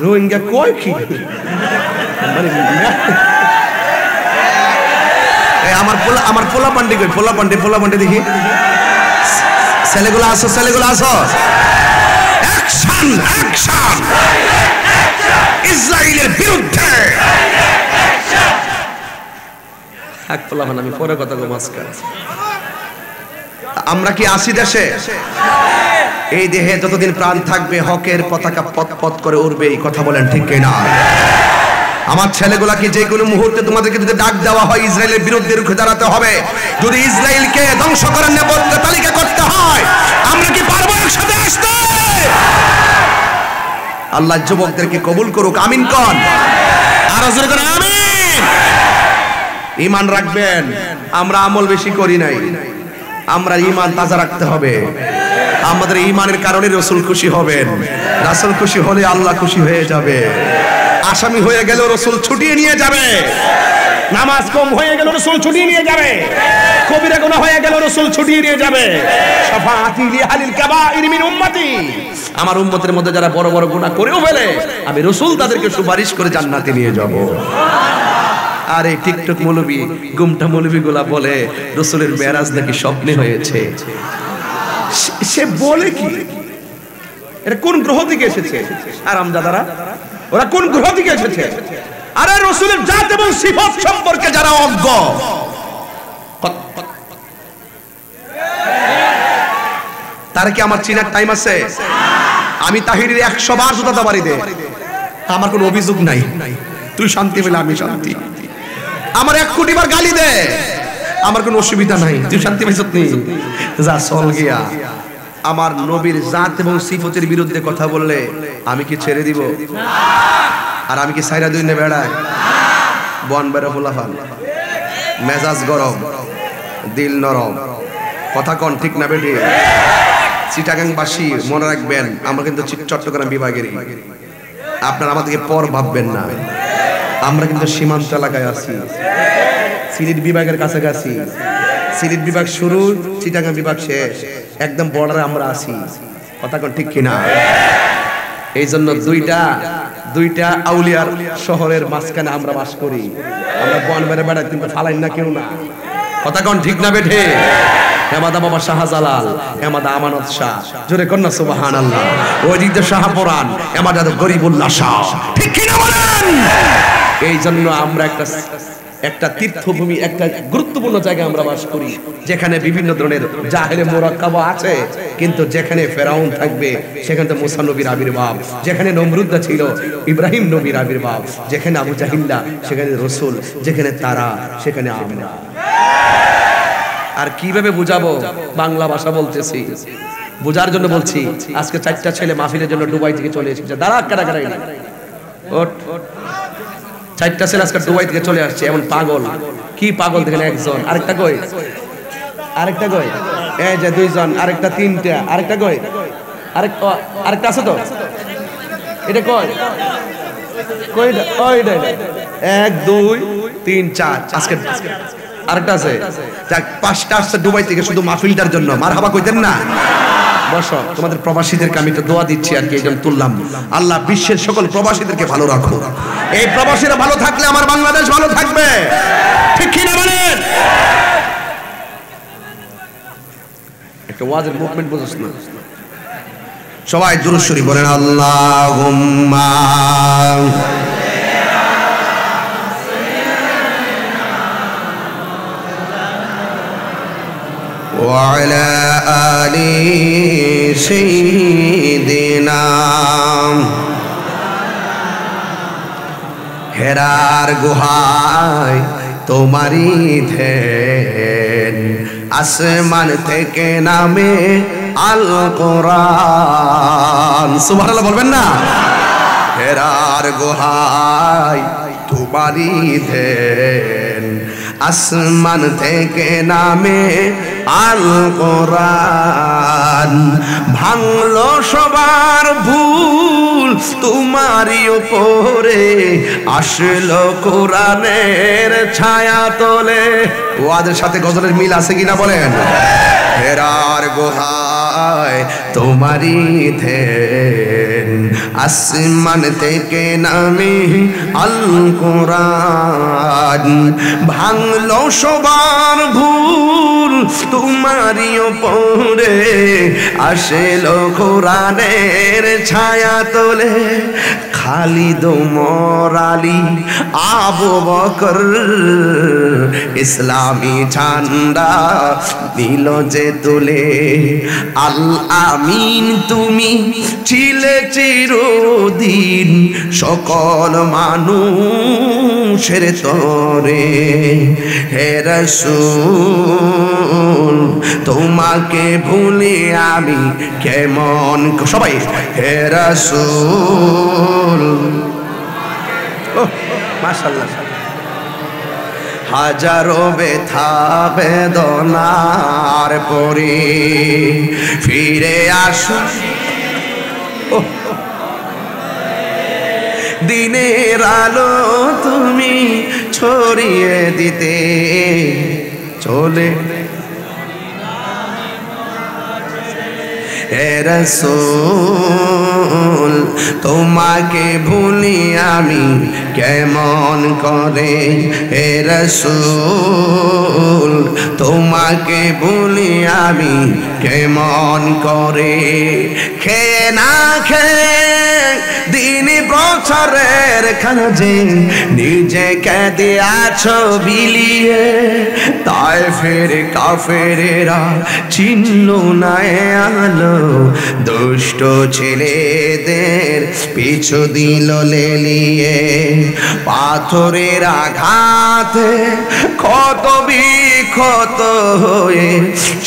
রোহিঙ্গা কয় কি? আমার পোলা পান্ডি কই? পোলা পান্ডি দেখি, ছেলেগুলো আসো, ছেলেগুলো আসো। অ্যাকশন, অ্যাকশন ইসরায়েলের বিরুদ্ধে। এক পোলা মানে আমি পরে কথা বলবো আজকে। আমরা কি আসি দেশে? এই দেহে যতদিন প্রাণ থাকবে হকের পতাকা পথ পথ করে উড়বে। এই কথা বলেন ঠিক কিনা? আমার ছেলেগুলাকে যে কোনো মুহূর্তে তোমাদেরকে যদি ডাক দেওয়া হয় ইসরায়েলের বিরুদ্ধে রুখে দাঁড়াতে হবে। যদি ইসরায়েলকে ধ্বংস করার নেপথ্যে তালিকা করতে হয়, আমরা কি পারবো একসাথে আসতে? আল্লাহ যুবকদেরকে কবুল করুক, আমিন কোন? আর জোরে করে আমিন। ঈমান রাখবেন। আমরা আমল বেশি করি নাই, আমরা ঈমান তাজা রাখতে হবে। আমাদের ঈমানের কারণে রাসূল খুশি হবেন, রাসূল খুশি হলে আল্লাহ খুশি হয়ে যাবে। আসামি হয়ে গেল রাসূল ছুটিয়ে নিয়ে যাবে, নামাজ কম হয়ে গেল রাসূল ছুটিয়ে নিয়ে যাবে, কবিরা গুনাহ হয়ে গেল রাসূল ছুটিয়ে নিয়ে যাবে। শাফাআতি লিআহলিল কাবাইর মিন উম্মতি, আমার উম্মতের মধ্যে যারা বড় বড় গুনাহ করেও ফেলে আমি রাসূল তাদেরকে সুপারিশ করে জান্নাতে নিয়ে যাব। আর এই টিকটক মৌলবী গুমটা মৌলবীগুলা বলে রাসূলের মেরাজ নাকি স্বপ্নে হয়েছে। সে বলে কি? এটা কোন গ্রহ থেকে এসেছে? আরামজাদারা, ওরা কোন গ্রহ থেকে এসেছে? আরে রাসূলের জাত এবং সিফাত সম্পর্কে যারা অজ্ঞ, তার কি আমার চিনার টাইম আছে? আমি তাহিরের 100 বার জুতা বাড়ি দে, আমার কোনো অভিযোগ নাই। তুই শান্তি পেলে আমি শান্তি। আমার 1 কোটি বার গালি দে, আমার কোনো অসুবিধা নাই। তুই শান্তি পাইছ নি? যা চল গিয়া। আমার নবীর জাত এবং সিফতের বিরুদ্ধে কথা বললে আমি কি ছেড়ে দিব? আর আমি কি সাইরা দুই নে বেড়ায়? বন বেড়া ফুলাফান, মেজাজ গরম, দিল নরম, কথা কন ঠিক না বেটি? চিটাগাংবাসী মনে রাখবেন, আমরা কিন্তু চট্টগ্রাম বিভাগেরই। আপনারা আমাদেরকে পর ভাববেন না, আমরা কিন্তু সীমান্ত এলাকায় আছি, সিলেট বিভাগের কাছাকাছি। সিলেট বিভাগ শুরু, চিটাগাং বিভাগ শেষ, একদম বর্ডারে আমরা আছি। কথা কোন ঠিক কিনা? এই জন্য দুইটা আউলিয়ার শহরের মাঝখানে আমরা বাস করি। আমরা বন বেড়ে বেড়াই, কিন্তু ফালাই না কেউ না। কথা কোন ঠিক না বেঠে? হেমাদা বাবা শাহজালাল, হেমাদা আমানত শাহ, জোরে কন্যা সুবহানাল্লাহ। ওইদিকে শাহপুরান, হেমাদা গরিবুল্লাহ শাহ, ঠিক কিনা বলেন? এই জন্য আমরা একটা তীর্থভূমি, একটা গুরুত্বপূর্ণ জায়গায় আমরা বাস করি, যেখানে বিভিন্ন ধরনের জাহেলে মোরাক্কাবা আছে। কিন্তু যেখানে ফেরাউন থাকবে সেখানে মুসা নবীর আবির্ভাব, যেখানে নমরুদা ছিল ইব্রাহিম নবীর আবির্ভাব, যেখানে আবু জাহিল্লা সেখানে রসুল, যেখানে তারা সেখানে আমরা। আর কিভাবে বুঝাবো? বাংলা ভাষা বলতেছি, বোঝার জন্য বলছি। আজকে 4টা ছেলে মাহফিলের জন্য দুবাই থেকে চলে এসেছে। দাঁড়া, কারাগারে ওঠ। 4টা ছেলে আজকে দুবাই থেকে চলে আসছে। এমন পাগল, কি পাগল দেখেন? একজন, আরেকটা কই, আরেকটা কই, এই যে 2জন, আরেকটা 3টা, আরেকটা কই, আরেকটা আছে তো, এটা কই, কই, ওই 1 2 3 4, আজকে আরেকটা আছে। যাক, 5টা আসছে দুবাই থেকে শুধু মাহফিলটার জন্য। মারহাবা কইতেন না? বসো, তোমাদের প্রবাসীদেরকে আমি তো দোয়া দিচ্ছি আর কি, এই জন্য তুললাম। আল্লাহ বিশ্বের সকল প্রবাসীদেরকে ভালো রাখো। এই প্রবাসীরা ভালো থাকলে আমার বাংলাদেশ ভালো থাকবে, ঠিক কি না বলেন? একটা ওয়াজের মুভমেন্ট বুঝছ না? সবাই দুরূদ শরীফ বলেন, আল্লাহুম্মা وعلى آل سيدنا। হেরার গুহায় তোমারই ধ্যান, আসমান থেকে নামে আল কোরআন। সুবহানাল্লাহ বলবেন না? হেরার গুহায় তোমারই ধ্যান, আসমান থেকে নামে আল কোরআন। ভাঙলো সবার ভুল তোমারই উপরে, আসলো কোরআনের ছায়া তোলে। ওয়াদের সাথে গজলের মিল আছে কিনা বলেন? হেরার গুহায় তোমারই ধ্যান, আসমান থেকে নামে আল কোরআন। ভাঙলো সবার ভুল তোমারই উপরে, আসলো কোরআনের ছায়া তোলে। খালিদ ওমর আলী আবু বকর ইসলামী ঝান্ডা দিল যে তুলে। আল আমিন তুমি ছিলে চিরদিন সকল মানুষের তরে। হে রাসূল তোমাকে ভুলে আমি কেমন, সবাই হে রাসূল। মাশাআল্লাহ। হাজারো ব্যথা বেদনার পরে ফিরে আসো দিনের আলো তুমি ছড়িয়ে দিতে। চলে হে রাসূল তোমাকে ভুলি আমি কেমন করে, হে রাসূল তোমাকে ভুলি আমি কেমন করে। খেয়ে না খেয়ে দিন প্রচারের কাজে নিজেকে দিয়াছ বিলিয়ে, তায়েফের কাফেরেরা চিনল না আলো, দুষ্ট ছেলেদের পিছু দিল লেলিয়ে। পাথরের আঘাতে ক্ষত বিক্ষত হয়ে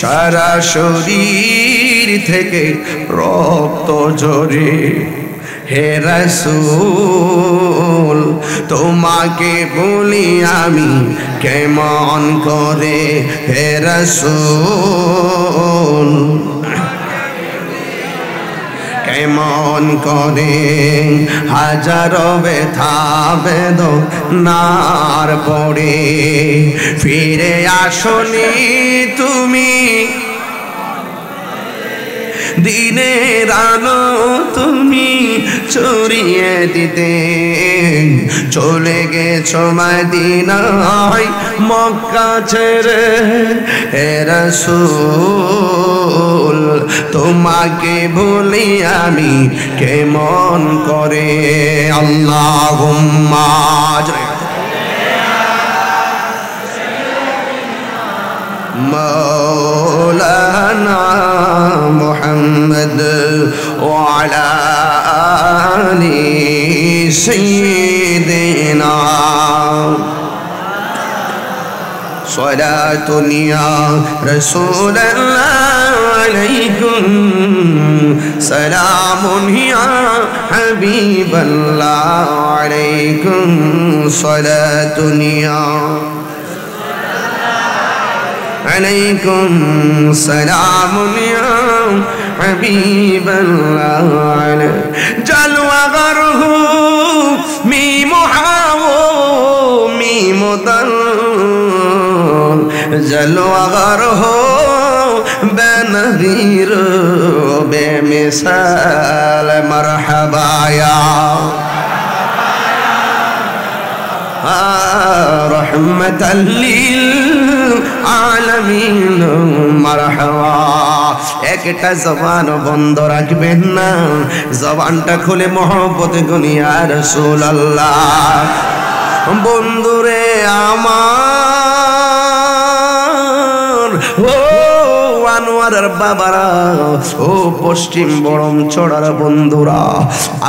সারা শরীর থেকে রক্ত ঝরে, হে রাসূল তোমাকে বলি আমি কেমন করে, হে রাসূল কেমন করে। হাজারো ব্যথা বেদনার পরে ফিরে আসনি তুমি, দিনের আলো তুমি ছড়িয়ে দিতে, চলে গেছো মদিনায় মক্কা ছেড়ে, হে রাসূল তোমাকে ভুলি আমি কেমন করে। আল্লাহুম্মা مولانا محمد وعلى آل سيدنا صلاة يا رسول الله عليكم، سلام يا حبيب الله عليكم، صلاة يا عليكم، سلام يا حبيب الله جلوة غره ميم حاو ميم ضل جلوة غره بنذير بمثال مرحبا يا رحمة للعالمين مرحبا। একটা জবান বন্ধ রাখবেন না, জবানটা খুলে মহব্বত গুনি ইয়া রাসূলুল্লাহ। বন্ধুরে আমার ও আনোয়ারের বাবারা, ও পশ্চিম বড়ম চড়ার বন্ধুরা,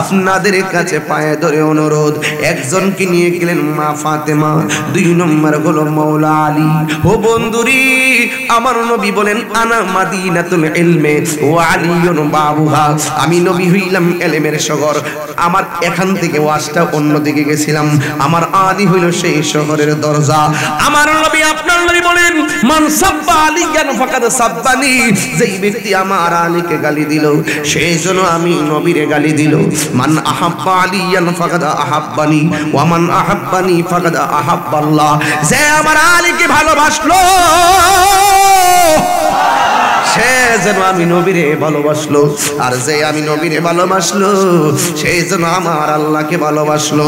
আপনাদের কাছে পায়ে ধরে অনুরোধ, একজনকে নিয়ে গেলেন মা ফাতেমা, 2 নম্বর হলো মাওলা আলী। ও বন্ধুরি আমার নবী বলেন আনা মাদিনাতুল ইলমে ওয়া আলিয়ুন বাবুহা, আমি নবী হইলাম ইলমের শহর, আমার এখান থেকে ওয়াজটা অন্যদিকে গেছিলাম, আমার আলী হইল সেই শহরের দরজা। আমার নবী আপনার নবী বলেন মান সাব্বা আলিয়ান ফাকাদ সাব্বানি, যেই ব্যক্তি আমার আলীকে গালি দিল সেই জন্য আমি নবীরে গালি দিল। মান আহাব্বা আলিয়ান ফাকাদ আহাব্বানি ওয়া মান আহাব্বানি ফাকাদ আহাব্বাল্লাহ, যে আমার আলীকে ভালোবাসলো সে যেন আমি নবীরে ভালোবাসলো, আর যে আমি নবীরে ভালোবাসলো সেই যেন আমার আল্লাহকে ভালোবাসলো।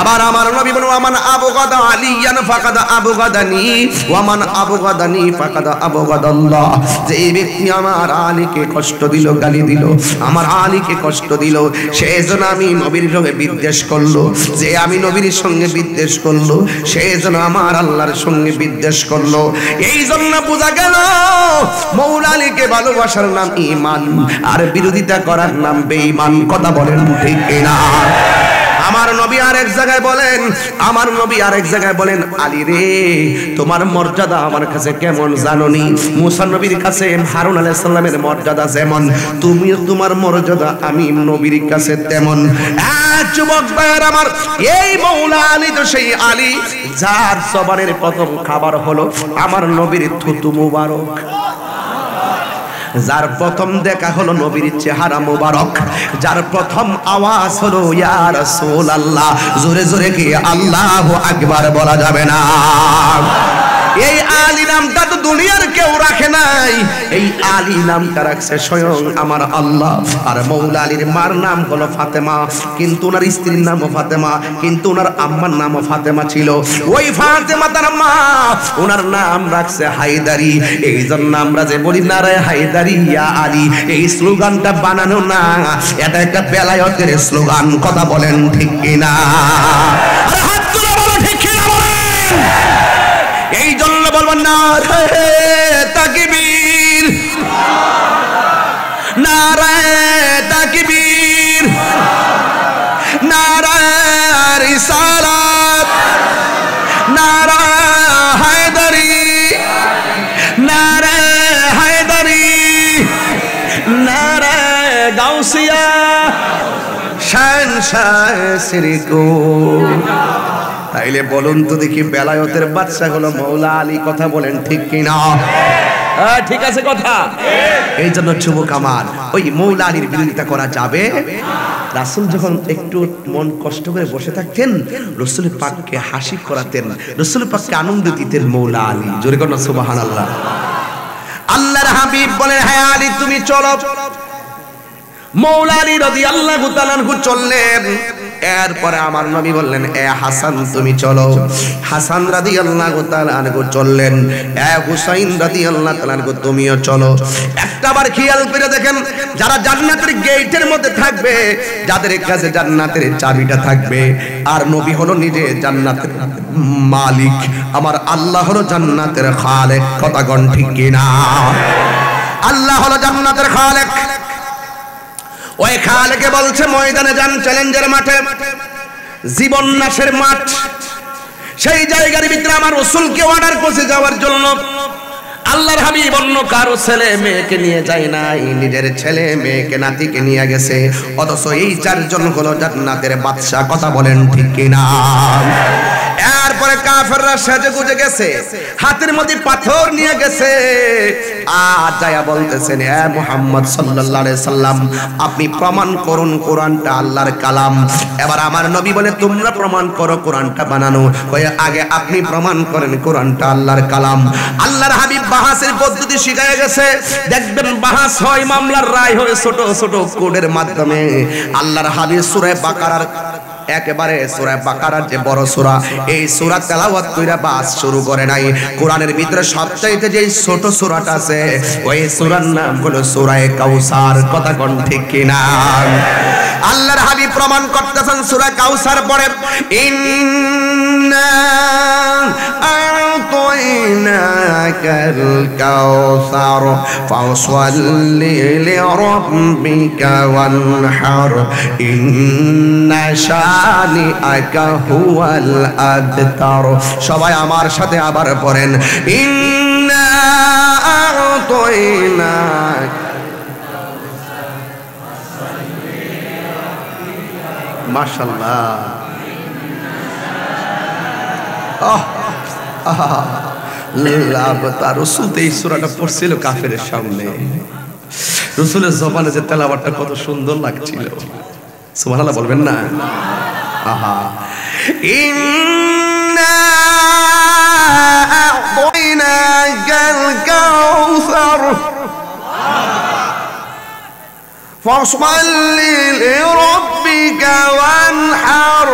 আবার আমার নবী বলেন ওয়ামান আবগাদা আলিয়ান ফাকাদা আবগাদানি ওয়ামান আবগাদানি ফাকাদা আবগাদাল্লাহ, যে ব্যক্তি আমার আলীকে কষ্ট দিল, গালি দিল, আমার আলীকে কষ্ট দিল, সেই যেন আমি নবীর সঙ্গে বিদ্বেষ করলো, যে আমি নবীর সঙ্গে বিদ্বেষ করলো সেই যেন আমার আল্লাহর সঙ্গে বিদ্বেষ করলো। এই জন্য বোঝা গেল মৌলা আলীকে ভালোবাসার নাম ঈমান, আর বিরোধিতা করার নাম বেঈমান। কথা বলেন ঠিক কিনা? আমার নবী আরেক জায়গায় বলেন, আমার নবী আরেক জায়গায় বলেন আলী রে তোমার মর্যাদা আমার কাছে কেমন জানোনি? মুসা নবীর কাছে হারুন আলাইহিস সালামের মর্যাদা যেমন, তুমি তোমার মর্যাদা আমি নবীর কাছে তেমন। যুবক ভাইয়ের আমার, এই মৌলা আলী তো সেই আলী যার জবানের প্রথম খাবার হলো আমার নবীর থুতু মুবারক, যার প্রথম দেখা হলো নবীর চেহারা মুবারক, যার প্রথম আওয়াজ হলো ইয়া রাসূলুল্লাহ। জোরে জোরে কি আল্লাহু আকবার বলা যাবে না? এই আলী নামটা তো দুনিয়ার কেউ রাখে নাই, এই আলী নামটা রাখছে স্বয়ং আমার আল্লাহ। আর মৌলা আলীর মার নাম হলো ফাতেমা, কিন্তু ওনার স্ত্রীর নামও ফাতেমা, কিন্তু ওনার আম্মার নামও ফাতেমা ছিল। ওই ফাতেমা তার মা, ওনার নাম রাখছে হায়দারি। এই জন্য আমরা যে বলি নারে হায়দারি ইয়া আলী, এই স্লোগানটা বানানো না, এটা একটা বেলায়েতের স্লোগান। কথা বলেন ঠিক কিনা? আরে হাত তুলে বলো ঠিক কিনা বলেন। এই জন্য বলবো নারে তাকবীর, নারে তাকবীর, নারে রিসালাত, নারে হায়দারি, নারে হায়দারি, নারে গাউসিয়া, শানশাহ শ্রীকো। তাইলে বলুন তো দেখি, বেলায়েতের বাদশা হলো মৌলা আলী। কথা বলেন ঠিক কিনা? ঠিক আছে কথা। এই জন্য যুবক আমার, ওই মৌলা আলীর বিরোধিতা করা যাবে? রাসূল যখন একটু মন কষ্ট করে বসে থাকতেন, রাসূল পাককে হাসি করাতেন, রাসূল পাককে আনন্দ দিতেন মৌলা আলী। জোরে করুন সুবহানাল্লাহ। আল্লাহর হাবিব বলেন, হ্যাঁ আলী তুমি চলো। মৌলা আলী রাদিয়াল্লাহু তাআলা আনহু চললেন। এরপরে আমার নবী বললেন, এ হাসান তুমি চলো। হাসান রাদিয়াল্লাহু তাআলা আনহু চললেন। এ হুসাইন রাদিয়াল্লাহু তাআলা আনহু তুমিও চলো। একটাবার খেয়াল করে দেখেন, যারা জান্নাতের গেটের মধ্যে থাকবে, যাদের কাছে জান্নাতের চাবিটা থাকবে, আর নবী হলো নিজে জান্নাতের মালিক, আমার আল্লাহ হলো জান্নাতের খালেক। কথা কোন ঠিক কিনা? আল্লাহ হলো জান্নাতের খালেক। ওই খালেকে বলছে ময়দানে যান, চ্যালেঞ্জের মাঠে, জীবন নাশের মাঠ। সেই জায়গার ভিতরে আমার রাসূলকে অর্ডার করছে যাওয়ার জন্য। আল্লাহর হাবিব অন্য কারো ছেলে মেয়েকে নিয়ে যায় নাই, নিজের ছেলে মেয়েকে নাতিকে নিয়ে গেছে। অথচ এই চারজন হলো জান্নাতের বাদশা। কথা বলেন ঠিক কিনা? এরপরে কাফেররা সেজে গুজে গেছে, হাতের মধ্যে পাথর নিয়ে গেছে, আর যায়া বলতেছেন, এ মুহাম্মদ সাল্লাল্লাহু আলাইহি সাল্লাম আপনি প্রমাণ করুন কোরআনটা আল্লাহর কালাম। এবার আমার নবী বলে, তোমরা প্রমাণ করো কোরআনটা বানানো। কয়ে আগে আপনি প্রমাণ করেন কোরআনটা আল্লাহর কালাম। আল্লাহর হাবিব বাহাসের পদ্ধতি শিখায় গেছে। দেখবেন বাহাস হয়, মামলার রায় হয় ছোট ছোট কোডের মাধ্যমে। আল্লাহর হাবিব সূরা বাকারার একেবারে সূরা বাকারার যে বড় সূরা, এই সূরা তেলাওয়াত কইরা বাস শুরু করে নাই। কোরআনের ভিতরে সবচাইতে যে ছোট সূরাটা আছে, ওই সূরার নাম হলো সূরা কাউসার। কথা কোন ঠিক কিনা? আল্লাহর হাবিব প্রমাণ করতেছেন সূরা কাউসার পরে, ইন্না আ'তাইনাকাল কাউসার ফাসল্লি লিরাব্বিকা ওয়ানহার ইন্না শানিআকা হুয়াল আবতার। সবাই আমার সাথে আবার পড়েন, ইন্না আ'তাইনাকা। মাশাআল্লাহ। রাসূল এই সূরাটা পড়ছিল কাফেরের সামনে। রাসূলের জবানে যে তেলাওয়াতটা কত সুন্দর লাগছিল, সুবহানাল্লাহ বলবেন না? আহা, ইন্না আ'তাইনাকাল কাউসার ফাসল্লি লিরাব্বিকা ওয়ানহার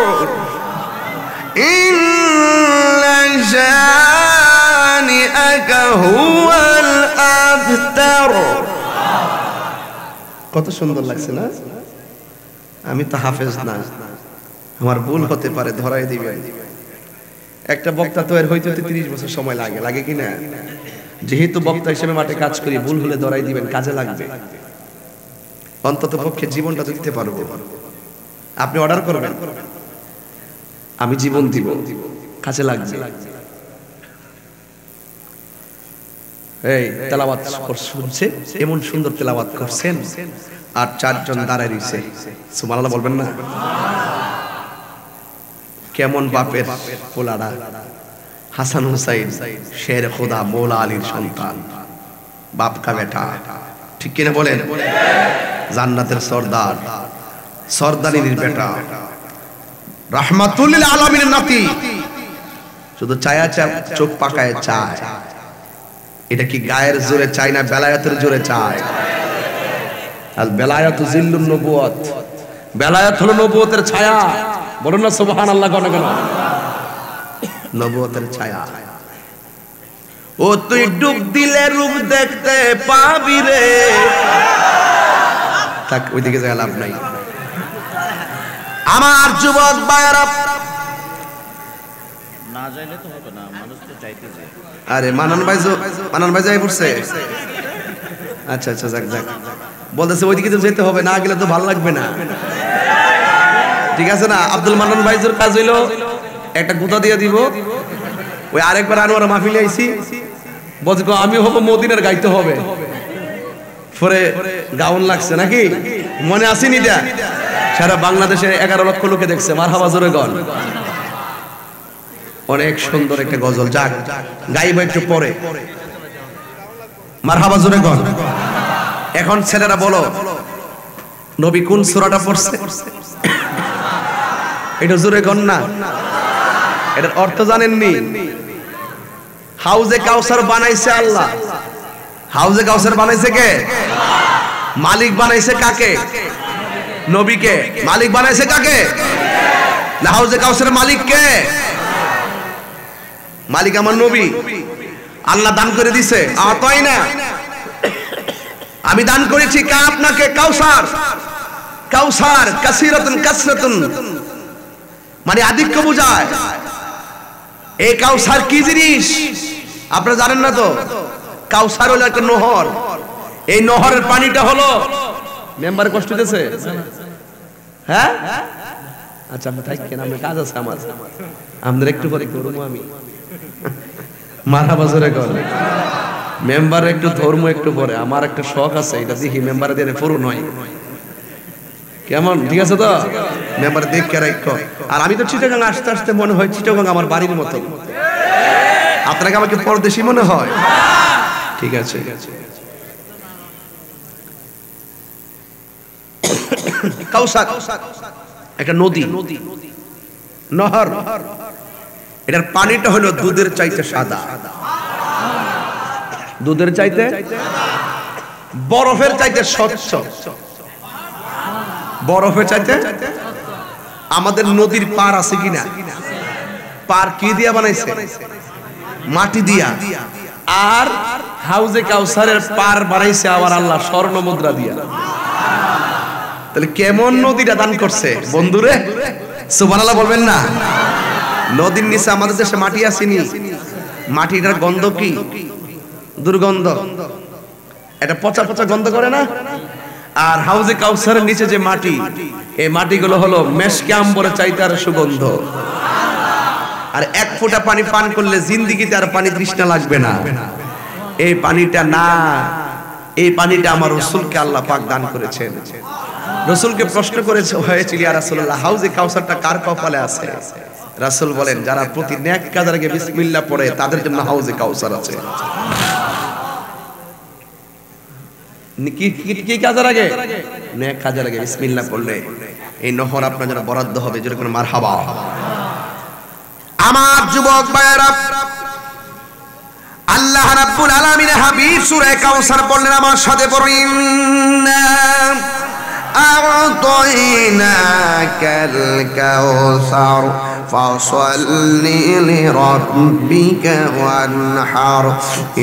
ইন্না শানিআকা হুয়াল আবতার। কত সুন্দর লাগছে না? আমি তো হাফেজ না, আমার ভুল হতে পারে, ধরাই দিবেন। একটা বক্তা তো এর হইতে 30 বছর সময় লাগে, লাগে কি না? যেহেতু বক্তা হিসেবে মাঠে কাজ করি, ভুল হলে ধরাই দিবেন, কাজে লাগবে। অন্তত পক্ষে জীবনটা দিতে পারবো। আপনি অর্ডার করবেন, আমি জীবন দিব, কাজে লাগবে। এই তেলাওয়াত শুনছে, এমন সুন্দর তেলাওয়াত করছেন, আর চারজন দাঁড়ায় রইছে। সুবহানাল্লাহ বলবেন না? কেমন বাপের পোলারা, হাসান হুসাইন শের খোদা মৌলা আলীর সন্তান, বাপ কা বেটা, ঠিক কিনা বলেন? জান্নাতের সর্দার, সর্দারিনীর বেটা, রাহমাতুল লিল আলামিনের নাতি, শুধু চায়া চোখ পাকায় চায়। এটা কি গায়ের জোরে চায় না বেলায়েতের জোরে চায়? আর বেলায়েত জিল্লুন নবুয়ত, বেলায়েত হলো নবুয়তের ছায়া। বলুন না সুবহানাল্লাহ কেন কেন? নবুয়তের ছায়া। ও তুই ডুব দিলে রূপ দেখতে পাবি রে। থাক, ওইদিকে যায় লাভ নাই। আমার যুবক ভাইরা, না যাইলে তো হবে না, মানুষ তো চাইতে যায়। আরে মানান ভাই যাই পড়ছে। আচ্ছা আচ্ছা, যাক যাক, বলতেছে ওইদিকে তো যেতে হবে, না গেলে তো ভালো লাগবে না। ঠিক আছে না? আব্দুল মান্নান ভাইজুর কাজ হইলো একটা গুতা দিয়ে দিব। ওই আরেকবার আনোয়ার মাহফিলে আইছি, বলছে আমি হব মদিনার গাইতে হবে। পরে গাউন লাগছে নাকি, মনে আসেনি? দেয়া সারা বাংলাদেশে 11 লক্ষ লোকে দেখছে। মারহাবা জোরে গল। অনেক সুন্দর একটা গজল, যাক গাইব একটু পরে। মারহাবা জোরে গল। এখন ছেলেরা বলো, নবী কোন সূরাটা পড়ছে? এটা জোরে গন না। এটার অর্থ জানেননি? হাউজে কাউসার বানাইছে আল্লাহ। হাউজে কাউসার বানাইছে কে? মালিক বানাইছে কাকে? নবীকে। মালিক বানাইছে কাকে? হাউজে কাউসারের মালিক কে? মালিক আমার নবী। আল্লাহ দান করে দিছে, আতাই না। আমি দান করেছি কা আপনাকে কাউসার। কাউসার কাসিরাতুন কাসরাতুন মানে আধিক্য বোঝায়। এই কাউসার কি জিনিস আপনারা জানেন না তো? কাউসার হলো একটা নহর। এই নহরের পানিটা হলো, মেম্বার কষ্ট দিতেছে? হ্যাঁ আচ্ছা, আপনি থাকেন, আমার কাজ আছে। আমাদের একটু পরে করবো আমি। মারহাবা জোরে গল। মেম্বার একটু ধর্ম একটু পরে, আমার একটা শখ আছে, এটা দেখি মেম্বার দিয়ে পূরণ হয় কেমন। ঠিক আছে তো? মেম্বার দেখে রাখো। আর আমি তো চিটাগাং আস্তে আস্তে মনে হয় চিটাগাং আমার বাড়ির মতো। আপনাকে আমাকে পরদেশি মনে হয়? ঠিক আছে। কাউসার একটা নদী, নহর। এটার পানিটা হলো দুধের চাইতে সাদা। দুধের চাইতে, বরফের চাইতে স্বচ্ছ। বরফের চাইতে। আমাদের নদীর পার আছে কিনা? পার কি দিয়া বানাইছে? মাটি দিয়া। আর হাউজে কাউসারের পার বানাইছে আবার আল্লাহ স্বর্ণ মুদ্রা দিয়া। তাহলে কেমন নদীটা দান করছে বন্ধুরে? সুবহানাল্লাহ বলবেন না? নদীর নিচে আমাদের দেশে মাটি আসেনি। মাটিটার গন্ধ কি? দুর্গন্ধ। এটা পচা পচা গন্ধ করে না? আর হাউজে কাউসারের নিচে যে মাটি, এই মাটিগুলো হলো মেশকে আম্বরের চাইতে আর সুগন্ধ। আর এক ফোঁটা পানি পান করলে জিন্দেগিতে আর পানি তৃষ্ণা লাগবে না। এই পানিটা না, এই পানিটা আমার রাসূলকে আল্লাহ পাক দান করেছেন। রাসূলকে প্রশ্ন করেছে হয়েছিল, ইয়া রাসূলুল্লাহ, হাউজে কাউসারটা কার কপালে আছে? রাসূল বলেন, যারা প্রতি নেক কাজের আগে বিসমিল্লাহ পড়ে তাদের জন্য হাউজে কাউসার আছে। কি কাজের আগে? নেক কাজের আগে বিসমিল্লাহ পড়লে এই নহর আপনার জন্য বরাদ্দ হবে। যেরকম মারহাবা। আমার যুবক ভাইয়েরা, আল্লাহ রাব্বুল আলামিন হাবিব সূরা কাউসার বললেন, আমার সাথে পড়েন, আ'তাইনাকাল কাউসার ফাসাল্লি লিরাব্বিকা ওয়ানহার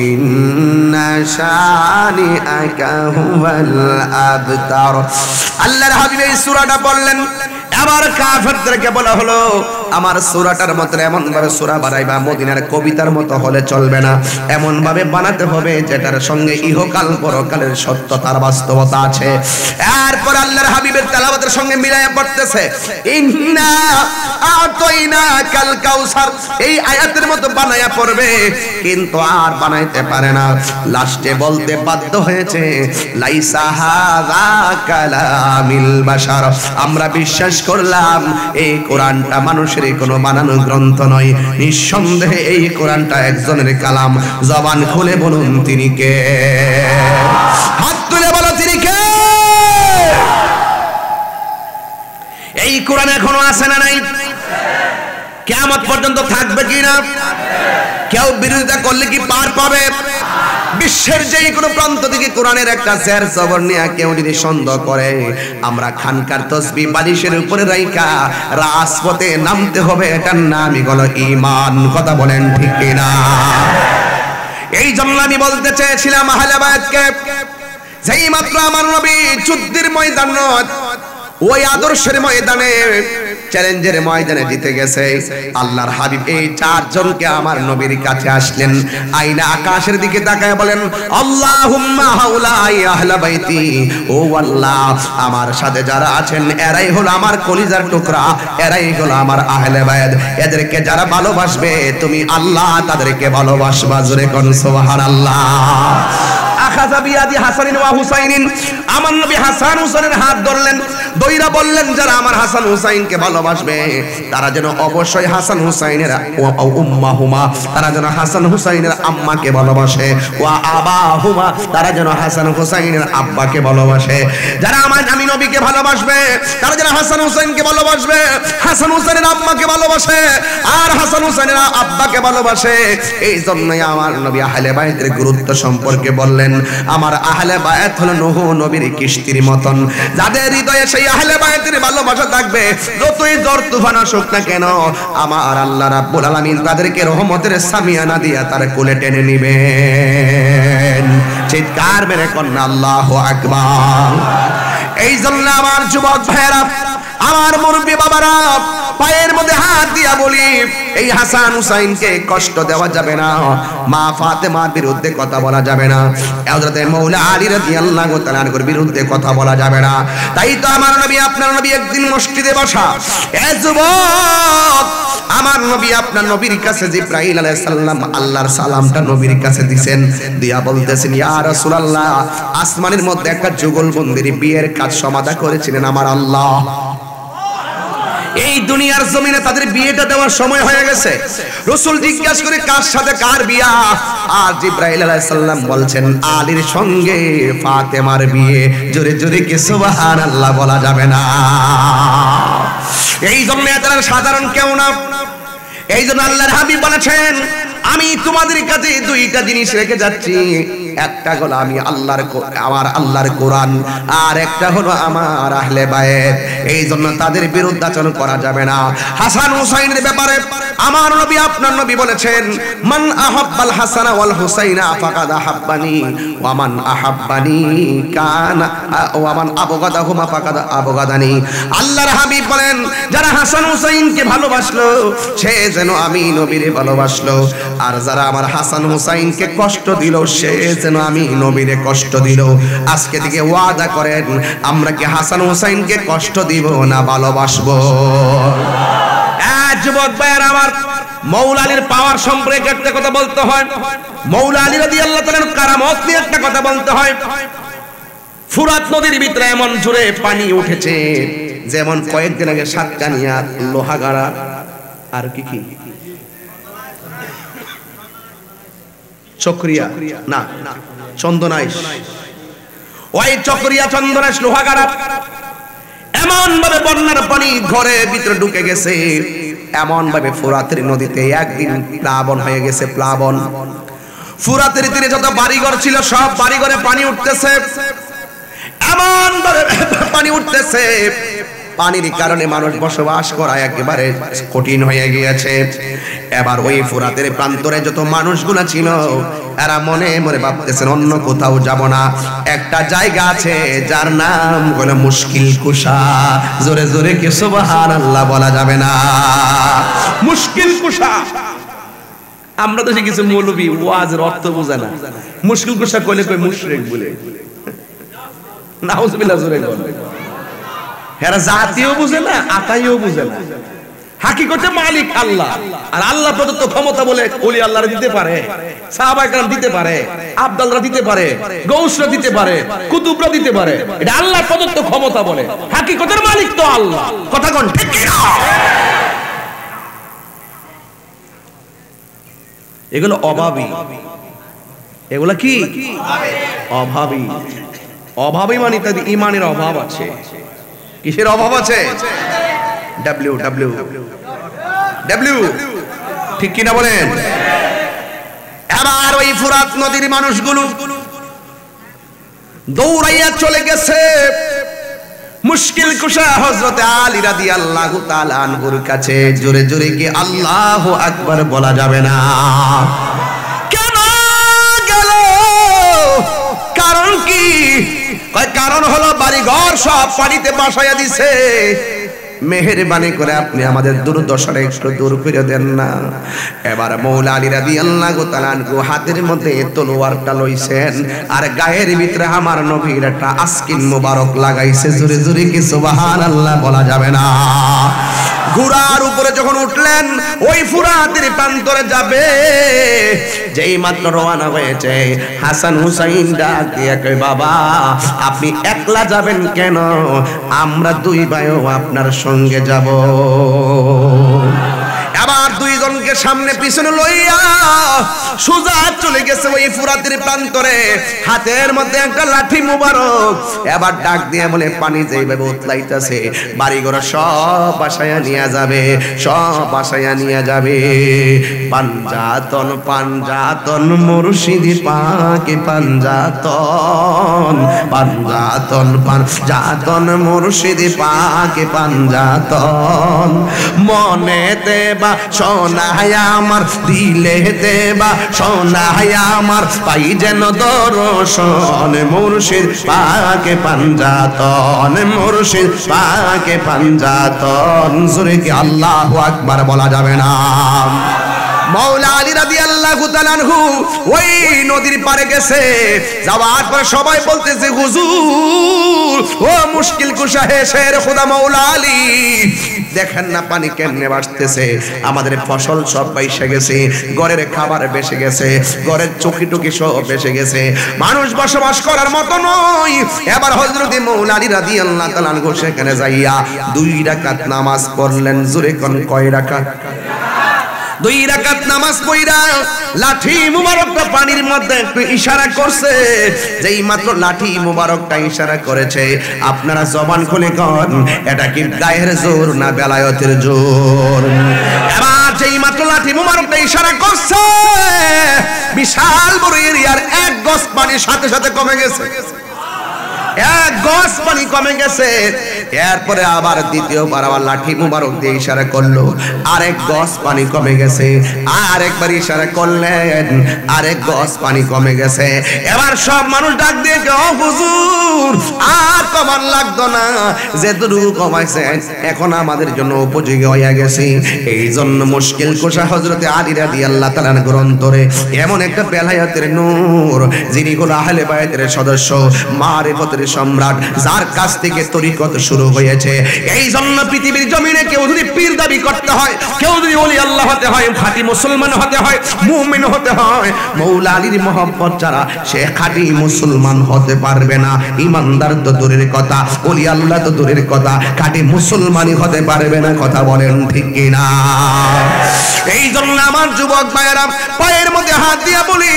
ইন্না শানিআকা হুয়াল আবতার। আল্লাহর হাবিব এই সূরাটা বললেন। আবার কাফেরদেরকে বলা হলো, আমার সূরাটার মতো এমন ভাবে সূরা বানাইবা, মদিনার কবিতার মতো হলে চলবে না। এমন ভাবে বানাতে হবে যেটার সঙ্গে ইহকাল পরকালের সত্যতার বাস্তবতা আছে। এরপর আল্লাহর হাবিবের তেলাওয়াতের সঙ্গে মিলায়া পড়তেছে, ইন্না আ'তাইনাকাল কাউসার। এই আয়াতের মতো বানায়া পড়বে, কিন্তু আর বানাইতে পারে না। লাস্টে বলতে বাধ্য হয়েছে, লাইসা হাযা কালামিল বাশার। আমরা বিশ্বাস করলাম এই কোরআনটা মানুষের কোনো বানানো গ্রন্থ নয়। নিঃসন্দেহে এই কোরআনটা একজনের কালাম। জবান খুলে বলুন তিনি কে? হাত তুলে বলো তিনি কে? এই কোরআন এখনো আছে না নাই? কিয়ামত পর্যন্ত থাকবে কিনা? কেউ বিরোধিতা করলে কি পার পাবে? বিশ্বের যে কোনো প্রান্ত থেকে কোরআনের একটা শের খবর নিয়ে কেউ যদি সন্দেহ করে, আমরা খানকার তসবিহ বালিশের উপরে রাইখা রাজপথে নামতে হবে, এটার নামই হলো ঈমান। কথা বলেন ঠিক কিনা? এই জন্য আমি বলতে চেয়েছিলাম আহলে বায়াতকে, যেই মাত্র আমার নবী যুদ্ধের ময়দান নয়, ওই আদর্শের ময়দানে, চ্যালেঞ্জের ময়দানে জিতে গেছে, আল্লাহর হাবিব এই চারজনকে আমার নবীর কাছে আসলেন, আইনা আকাশের দিকে তাকায় বলেন, আল্লাহুম্মা হাউলাই আহলা বাইতি, ও আল্লাহ আমার সাথে যারা আছেন এরাই হলো আমার কলিজার টুকরা, এরাই হলো আমার আহলে বায়াত, এদেরকে যারা ভালোবাসবে তুমি আল্লাহ তাদেরকে ভালোবাসবা। জোরে কোন সুবহানাল্লাহ। আখাযা বিয়াদি হাসানিন ওয়া হুসাইনিন, আমার নবী হাসান হুসাইনের হাত ধরলেন, দইরা বললেন যারা আমার হাসান হুসাইনকে ভালোবাসবে তারা যেন অবশ্যই হাসান হুসাইনের উম্মাহুমা, তারা যেন হাসান হুসাইনের আম্মাকে ভালোবাসে, ওয়া আবাহুমা, তারা যেন হাসান হুসাইনের আব্বাকে ভালোবাসে। যারা আমি নবীকে ভালোবাসবে তারা যেন হাসান হুসাইনকে ভালোবাসবে, হাসান হুসাইনের আম্মাকে ভালোবাসে, আর হাসান হুসাইনের আব্বাকে ভালোবাসে। এই জন্যই আমার নবী আহলে বায়াতের গুরুত্ব সম্পর্কে বললেন, আমার আহলে বায়াত হলো নূহ নবীর কিস্তির মতন, যাদের হৃদয়ে সেই আহলে বায়াতের ভালোবাসা থাকবে, যতই ঝড় তুফান আসুক না কেন আমার আল্লাহ রাব্বুল আলামিন তাদেরকে রহমতের সামিয়ানা দিয়া তার কোলে টেনে নিবেন। চিৎকার মেরে কন্যা আল্লাহু আকবার। এই জন্য আমার যুবক ভাইয়েরা, আমার মুরব্বী বাবারা, পায়ের মধ্যে হাত দিয়া বলি, এই হাসান হুসাইনকে কষ্ট দেওয়া যাবে না, মা ফাতেমার বিরুদ্ধে কথা বলা যাবে না, হযরত মাওলা আলী রাদিয়াল্লাহু তাআলা এর বিরুদ্ধে কথা বলা যাবে না। তাই তো আমার নবী আপনার নবী একদিন মসজিদে বসা, এ যুবক, আমার নবী আপনার নবীর কাছে জিবরাইল আলাইহিস সালাম আল্লাহর সালামটা নবীর কাছে দিবেন, দিয়া বলতেছেন, ইয়া রাসূলুল্লাহ, আসমানের মধ্যে একটা যুগলবন্দির বিয়ের কাজ সমাধা করেছিলেন আমার আল্লাহ, এই দুনিয়ার জমিনে তাদের বিয়েটা দেওয়ার সময় হয়ে গেছে। রাসূল জিজ্ঞাসা করে কার সাথে কার বিয়া? আর জিবরাইল আলাইহিস সালাম বলছেন আলীর সঙ্গে ফাতেমার বিয়ে। জোরে জোরে কি সুবহানাল্লাহ বলা যাবে না? এই জন্য এরা সাধারণ কেউ না। এই জন্য আল্লাহর হাবিব বলেছেন, আমি তোমাদের কাছে দুইটা জিনিস রেখে যাচ্ছি, একটা হলো আমার আল্লাহর কোরআন, আর একটা হলো আমার আহলে বায়াত। এই জন্য তাদের বিরুদ্ধাচরণ করা যাবে না। হাসান হুসাইনের ব্যাপারে আমার নবী আপনার নবী বলেছেন, মান আহাব্বাল হাসান ওয়াল হুসাইনা ফাকাদ আহাব্বানি ওয়া মান আহাব্বানি কানা ওয়া মান আবগাদাহুমা ফাকাদ আবগাদানি। আল্লাহর হাবিব বলেন, যারা হাসান হুসাইনকে ভালোবাসলো সে যেন আমি নবীরে ভালোবাসলো, আর যারা আমার হাসান হুসাইনকে কষ্ট দিল সে যেন আমি নবীরে কষ্ট দিল। আজকে থেকে ওয়াদা করেন, আমরা কি হাসান হুসাইনকে কষ্ট দিব না ভালোবাসবো? যুবক ভাইয়ের আমার, মৌলা আলীর পাওয়ার সম্পর্কে একটা কথা বলতে হয়, মৌলা আলী রাদিয়াল্লাহু তাআলার কারামত নিয়ে একটা কথা বলতে হয়। ফুরাত নদীর ভিতরে এমন জোরে পানি উঠেছে, যেমন কয়েকদিন আগে সাতকানিয়া, লোহাগাড়া, আর কি কি চক্রিয়া না চন্দনাইশ, ওই চক্রিয়া চন্দনাইশ লোহাগাড়া এমন ভাবে বন্যার পানি ঘরের ভিতরে ঢুকে গেছে, এমন ভাবে ফুরাতের নদীতে একদিন প্লাবন হয়ে গেছে। প্লাবন, ফুরাতের তীরে যত বাড়িঘর ছিল সব বাড়িঘরে পানি উঠতেছে, এমন ভাবে পানি উঠতেছে, পানির কারণে মানুষ বসবাস করা একেবারে কঠিন হয়ে গিয়েছে। এবার ওই ফুরাতের প্রান্তরে যত মানুষগুলো ছিল এরা মনে মনে ভাবতেছেন অন্য কোথাও যাব না, একটা জায়গা আছে যার নাম হলো মুশকিল কুশা। জোরে জোরে কি সুবহানাল্লাহ বলা যাবে না? মুশকিল কুশা। আমরা তো কিছু মৌলবী ওয়াজের অর্থ বোঝে না, মুশকিল কুশা কইলে কই মুশরিক বলে, নাউজুবিল্লাহ। জোরে বলে, এরা জাতিও বুঝে না, আতাইও বুঝে না। হাকিকতে মালিক আল্লাহ, আর আল্লাহ প্রদত্ত ক্ষমতা বলে ওলি আল্লাহরা দিতে পারে, সাহাবায়ে কেরাম দিতে পারে, আব্দুলরা দিতে পারে, গৌসরা দিতে পারে, কুতুবরা দিতে পারে। এটা আল্লাহ প্রদত্ত ক্ষমতা বলে, হাকিকতের মালিক তো আল্লাহ। কথা কোন ঠিক কি না? এগুলো অভাবী, এগুলো কি অভাবী? অভাবী মানে তাদের ঈমানের অভাব আছে। কিসের অভাব আছে? ডব্লিউ, ঠিক কিনা বলেন? এবার ওই ফুরাত নদীর মানুষগুলো দৌড়াইয়া চলে গেছে মুশকিল কুশা হযরত আলী রাদিয়াল্লাহু তাআলা আনহুর কাছে। জোরে জোরে কি আল্লাহু আকবার বলা যাবে না? কেন গেল? কারণ কি? কারণ হলো বাড়ি ঘর সব পানিতে ভাসাইয়া দিছে। মেহেরবানি করে আপনি আমাদের দুর্দশাটা একটু দূর করে দেন না। এবার মৌলা আলী রাদিয়াল্লাহু তাআলা আনহু হাতের মধ্যে তলোয়ারটা লইছেন আর গায়ের ভিতরে আমার নবীর একটা আস্কিন মোবারক লাগাইছে। জোরে জোরে কি সুবহানাল্লাহ বলা যাবে না? ঘোড়ার উপরে যখন উঠলেন ওই ফুরাতের প্রান্তরে যাবে, যেই মাত্র রওনা হয়েছে হাসান হুসাইন ডাক দিয়ে কয়, বাবা আপনি একলা যাবেন কেন? আমরা দুই ভাইও আপনার সঙ্গে যাব। আবার দুইজনকে সামনে পিছনে লইয়া সোজা চলে গেছে ওই ফুরাতের প্রান্তরে, হাতের মধ্যে একটা লাঠি মুবারক। এবার ডাক দিয়ে বলে, পানি যেইভাবে উতলাইতেছে বাড়িঘর সব বাসায়া নিয়ে যাবে, সব বাসায়া নিয়ে যাবে। পাঞ্জাতন পাঞ্জাতন মুর্শিদি পাকে পাঞ্জাতন, পাঞ্জাতন পাঞ্জাতন মুর্শিদি পাকে পাঞ্জাতন। মনে দেবা সোনায় আমার, দিলে দেবা সোনায় আমার, পাই যেন দর্শন মুর্শিদ পাকে পাঞ্জাতন, মুর্শিদ পাকে পাঞ্জাতন। জোরে কি আল্লাহু আকবার বলা যাবে না? মৌলা আলী রাদিয়াল্লাহু তাআলা আনহু ওই নদীর পারে গেছে। যাওয়ার পর সবাই বলতেছে, হুজুর ও মুশকিল কুশা হে শের খোদা মৌলা আলী, দেখেন না পানি কেমনে ভাসতেছে, আমাদের ফসল সব বাইসে গেছে, ঘরের খাবার বেশে গেছে, ঘরের চকি টুকি সব বেশে গেছে, মানুষ বসবাস করার মতো নয়। এবার হযরত মৌলা আলী রাদিয়াল্লাহু তাআলা আনহু সেখানে যাইয়া 2 রাকাত নামাজ পড়লেন। জোরে কোন কয় রাকাত? 2 রাকাত নামাজ পড়া লাঠি মুবারকটা পানির মধ্যে একটু ইশারা করছে। যেই মাত্র লাঠি মুবারকটা ইশারা করেছে, আপনারা জবান খুলে কোন এটা কি গায়ের জোর না বেলায়েতের জোর? এবার যেই মাত্র লাঠি মুবারকটা ইশারা করছে, বিশাল বড় এরিয়ার 1 গজ পানির সাথে সাথে কমে গেছে, 1 গজ পানি কমে গেছে। এরপরে আবার দ্বিতীয়বার আবার লাঠি মুবারক দিয়ে ইশারা করলো, আরেক গজ পানি কমে গেছে। আরেকবার ইশারা করলেন, আরেক গজ পানি কমে গেছে। এবার সব মানুষ ডাক দিয়ে, ও হুজুর আর কমান লাগতো না, যেটুকু কমাইছেন এখন আমাদের জন্য উপযোগী হয়ে গেছে। এই জন্য মুশকিল কুশা হযরতে আলী রাদিয়াল্লাহু তাআলা গ্রন্থরে এমন একটা বেলায়েতের নূর, যিনি হলো আহলে বায়তের সদস্য, মারিফতের সম্রাট, যার কাছ থেকে তরিকত শুরু হয়েছে। এই জন্য পৃথিবীর জমিনে কেউ যদি পীর দাবি করতে হয়, কেউ যদি ওলি আল্লাহ হতে হয়, খাঁটি মুসলমান হতে হয়, মুমিন হতে হয়, মৌলা আলীর মহব্বত ছাড়া সে খাঁটি মুসলমান হতে পারবে না। ইমানদার তো দূরের কথা, ওলি আল্লাহ তো দূরের কথা, খাঁটি মুসলমানই হতে পারবে না। কথা বলেন ঠিক কিনা? এই জন্য আমার যুবক ভাইয়েরা পায়ের মধ্যে হাত দিয়া বলি,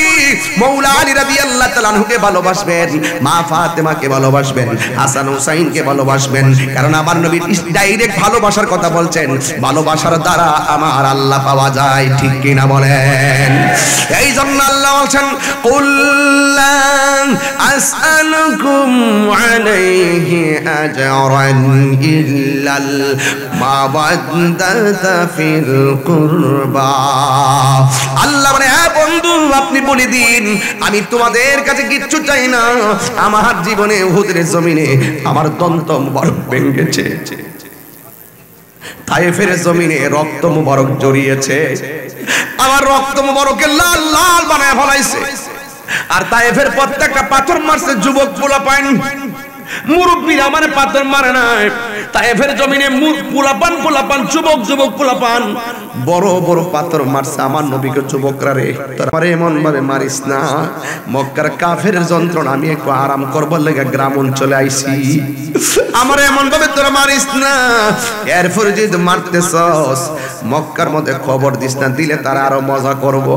মৌলা আলী রাদিয়াল্লাহু তাআলা আনহুকে ভালোবাসবেন, মা ফাতেমাকে ভালোবাসবেন, হাসান হুসাইনকে ভালোবাসবেন, কারণ আমার নবী ডাইরেক্ট ভালোবাসার কথা বলছেন, ভালোবাসার দ্বারা আমার আল্লাহ পাওয়া যায়। ঠিক কিনা বলেন? এই জন্য আল্লাহ বলছেন, কুল্লা আসআলুকুম আলাইহি আজরান ইল্লাল মাওয়াদ্দাতা ফিল কুরবা। আল্লাহ বলে, হ্যাঁ বন্ধু আপনি বলে দিন, আমি তোমাদের কাছে কিচ্ছু চাই না। আমার জীবনে উহুদের জমিনে আমার দন্ত মুবারক ভেঙেছে, তায়েফের জমিনে রক্ত মুবারক জড়িয়েছে, আমার রক্ত মুবারককে লাল লাল বানায় ফলাইছে। আর তায়েফের প্রত্যেকটা পাথর মারছে যুবক পোলাপান, মুরব্বীরা আমার পাথর মারে নাই। তায়েফের জমিনে পোলাপান পোলাপান, যুবক যুবক পোলাপান বড় বড় পাথর মারছে আমার নবীকে। যুবকরা রে, তোরা এমন ভাবে মারিস না, মক্কার কাফের যন্ত্রণা আমি একটু আরাম করবার লেগে গ্রাম অঞ্চলে আইছি, আমার এমন ভাবে তোরা মারিস না। এরপরে যদি মারতেছস মক্কার মধ্যে খবর দিস না, দিলে তারা আরো মজা করব।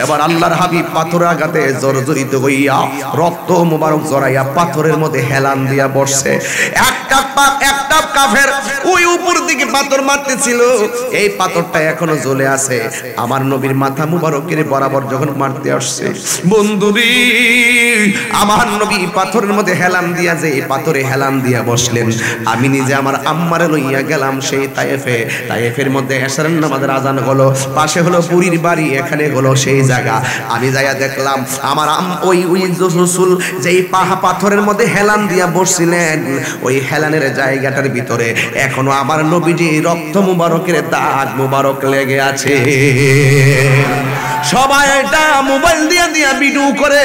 এবার আল্লাহর হাবিব পাথর আঘাতে জর্জরিত হইয়া রক্ত মুবারক জড়াইয়া পাথরের মধ্যে হেলান দিয়া বসছে। একটা কাফের ওই উপর দিকে পাথর মারতেছিল, এই পাথরটা এখনো জ্বলে আছে। আমার নবীর মাথা মুবারকের বরাবর যখন মারতে আসছে, বন্ধুরি আমার নবী পাথরের মধ্যে হেলান দিয়া, যে পাথরে হেলান দিয়া বসলেন, আমি নিজে আমার আম্মারে লইয়া গেলাম সেই তায়েফে। তায়েফের মধ্যে এশারের নামাজের আজান হলো, পাশে হলো পুরীর বাড়ি, এখানে হলো সেই জায়গা। আমি যাইয়া দেখলাম আমার ওই রাসূল যেই পাথরের মধ্যে হেলান দিয়া বসছিলেন, ওই হেলানের জায়গাটার ভিতরে এখনো আমার নবীজি রক্ত মুবারকের দাগ মুবারক লেগে আছে। সবাই এটা মোবাইল দিয়ে দিয়া ভিডিও করে,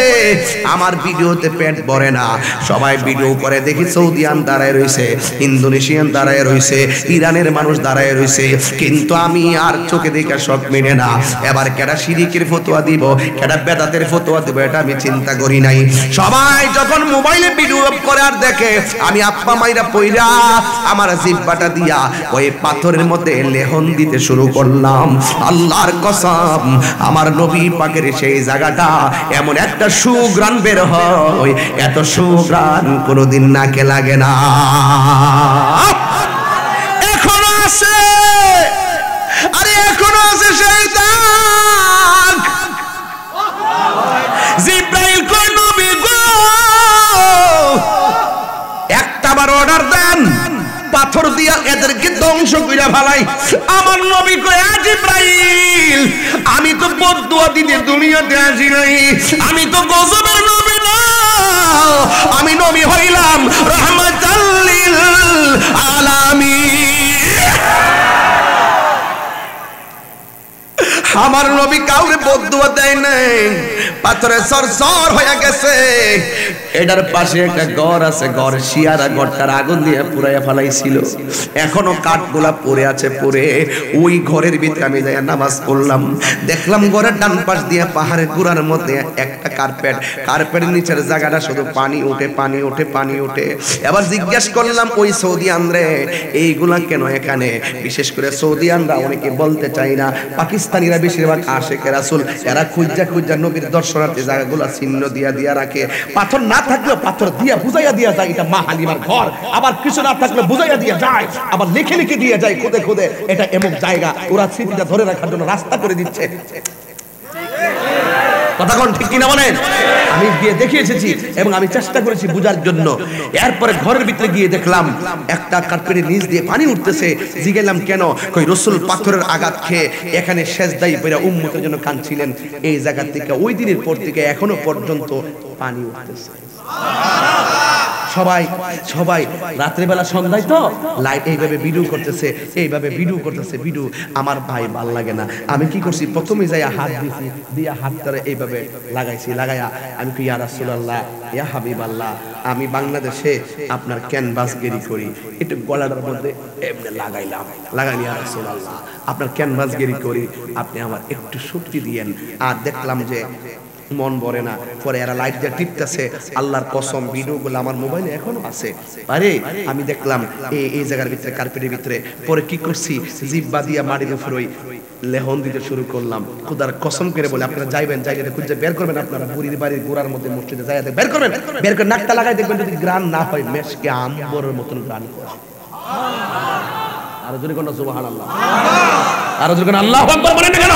আমার ভিডিওতে পেট ভরে না। সবাই ভিডিও করে, দেখি সৌদিয়ান দাঁড়ায় রয়েছে, ইন্দোনেশিয়ান দাঁড়ায় রয়েছে, ইরানের মানুষ দাঁড়ায় রয়েছে, কিন্তু আমি আর চোখে দেখে সব মিলে না। এবার কেডা শিরিকের ফতোয়া দিব, কেডা বেদাতের ফতোয়া দিব, এটা আমি চিন্তা করি নাই। সবাই যখন মোবাইলে ভিডিও করে আর দেখে, আমি আপ্পা মাইরা পইরা আমার জিহ্বাটা দিয়া ওই পাথরের মধ্যে লেহন দিতে শুরু করলাম। আল্লাহর কসম, আমার নবী পাকের সেই জায়গাটা এমন একটা সুঘ্রাণ বের হয়, এত সুঘ্রাণ কোনোদিন নাকে লাগে না। এখনো আছে, আরে এখনো আছে সেই দাগ। জিব্রাইল কই নবী গো, একটাবার অর্ডার দেন, পাথর দিয়া এদেরকে ধ্বংস কইরা ফেলাই। আমার নবী কয়, জিব্রাইল আমি তো বদদুয়া দিতে দুনিয়াতে আসি নাই, আমি তো গজবের নবী না, আমি নবী হইলাম রাহমাতাল লিল আলামিন। আমার নবী কাউরে বদদুয়া দেয় নাই, পাথরে সরসর হয়ে গেছে। এটার পাশে একটা ঘর আছে, ঘর শিয়ারা ঘরটার আগুন দিয়ে পুড়াইয়া ফেলাইছিল, এখনো কাঠগুলা পড়ে আছে। পড়ে ওই ঘরের ভিতরে আমি যাইয়া নামাজ পড়লাম। দেখলাম ঘরের ডান পাশ দিয়ে পাহাড়ের গুড়ার মধ্যে একটা কার্পেট, কার্পেটের নিচের জায়গাটা শুধু পানি ওঠে, পানি ওঠে, পানি ওঠে। এবার জিজ্ঞেস করলাম ওই সৌদিয়ান রে, এইগুলা কেন এখানে? বিশেষ করে সৌদিয়ানরা অনেকে বলতে চাই না, পাকিস্তানিরা বেশিরভাগ আশেকে রাসূল, এরা খুঁজা খুঁজা নবীর দর্শনার্থী জায়গাগুলা চিহ্ন দিয়া দিয়া রাখে। পাথর না থাকলে পাথর দিয়া বুঝাইয়া দিয়া যায় এটা মা হালিমার ঘর, আবার কিছু না থাকলে বুঝাইয়া দিয়া যায়, আবার লিখে লিখে দিয়ে যায় খুদে খুদে এটা এমন জায়গা। ওরা স্মৃতিটা ধরে রাখার জন্য রাস্তা করে দিচ্ছে। কথা কোন ঠিক কিনা বলেন? আমি গিয়ে দেখে এসেছি এবং আমি চেষ্টা করেছি বুঝার জন্য। এরপরে ঘরের ভিতরে গিয়ে দেখলাম একটা কার্পেটের নিচ দিয়ে পানি উঠতেছে। জিজ্ঞাসলাম কেন? কই রাসূল পাথরের আঘাত খেয়ে এখানে সেজদাই পড়ে উম্মতের জন্য কাঁদছিলেন। এই জায়গা থেকে ওই দিনের পর থেকে এখনো পর্যন্ত পানি উঠতেছে। সবাই সবাই রাত্রিবেলা সন্ধ্যায় তো লাইট এইভাবে ভিডিও করতেছে, এইভাবে ভিডিও করতেছে, ভিডিও। আমার ভাই ভাল লাগে না, আমি কি করছি, প্রথমে যাই হাত দিছি, দিয়া হাত ধরে এইভাবে লাগাইছি, লাগাইয়া আমি কি ইয়া রাসূলুল্লাহ, ইয়া হাবিবাল্লাহ, আমি বাংলাদেশে আপনার ক্যানভাসগিরি করি, একটু গলাটার মধ্যে এমনি লাগাইলাম, লাগাই ইয়া রাসূলুল্লাহ আপনার ক্যানভাসগিরি করি, আপনি আমার একটু শক্তি দিয়েন। আর দেখলাম যে মন ভরে না। পরে এরা লাইট দিয়ে টিপতেছে, আল্লাহর কসম ভিডিওগুলো আমার মোবাইলে এখনো আছে। আরে আমি দেখলাম এই জায়গার ভিতরে কার্পেটের ভিতরে। পরে কি করছি, জিহ্বা দিয়া মাটির উপরে লেহন দিতে শুরু করলাম। খোদার কসম করে বলে আপনারা যাইবেন, যাইলে খুঁজে বের করবেন, আপনারা বুড়ির বাড়ির গোড়ার মধ্যে মসজিদে যাইতে বের করবেন, বের করে নাকটা লাগাই দেখবেন, যদি গ্রান না হয় মেশকে আম্বরের মতন গ্রান করে। আরো জোরে কোন সুবহানাল্লাহ, আরো জোরে কোন আল্লাহু আকবার বলেন কেন?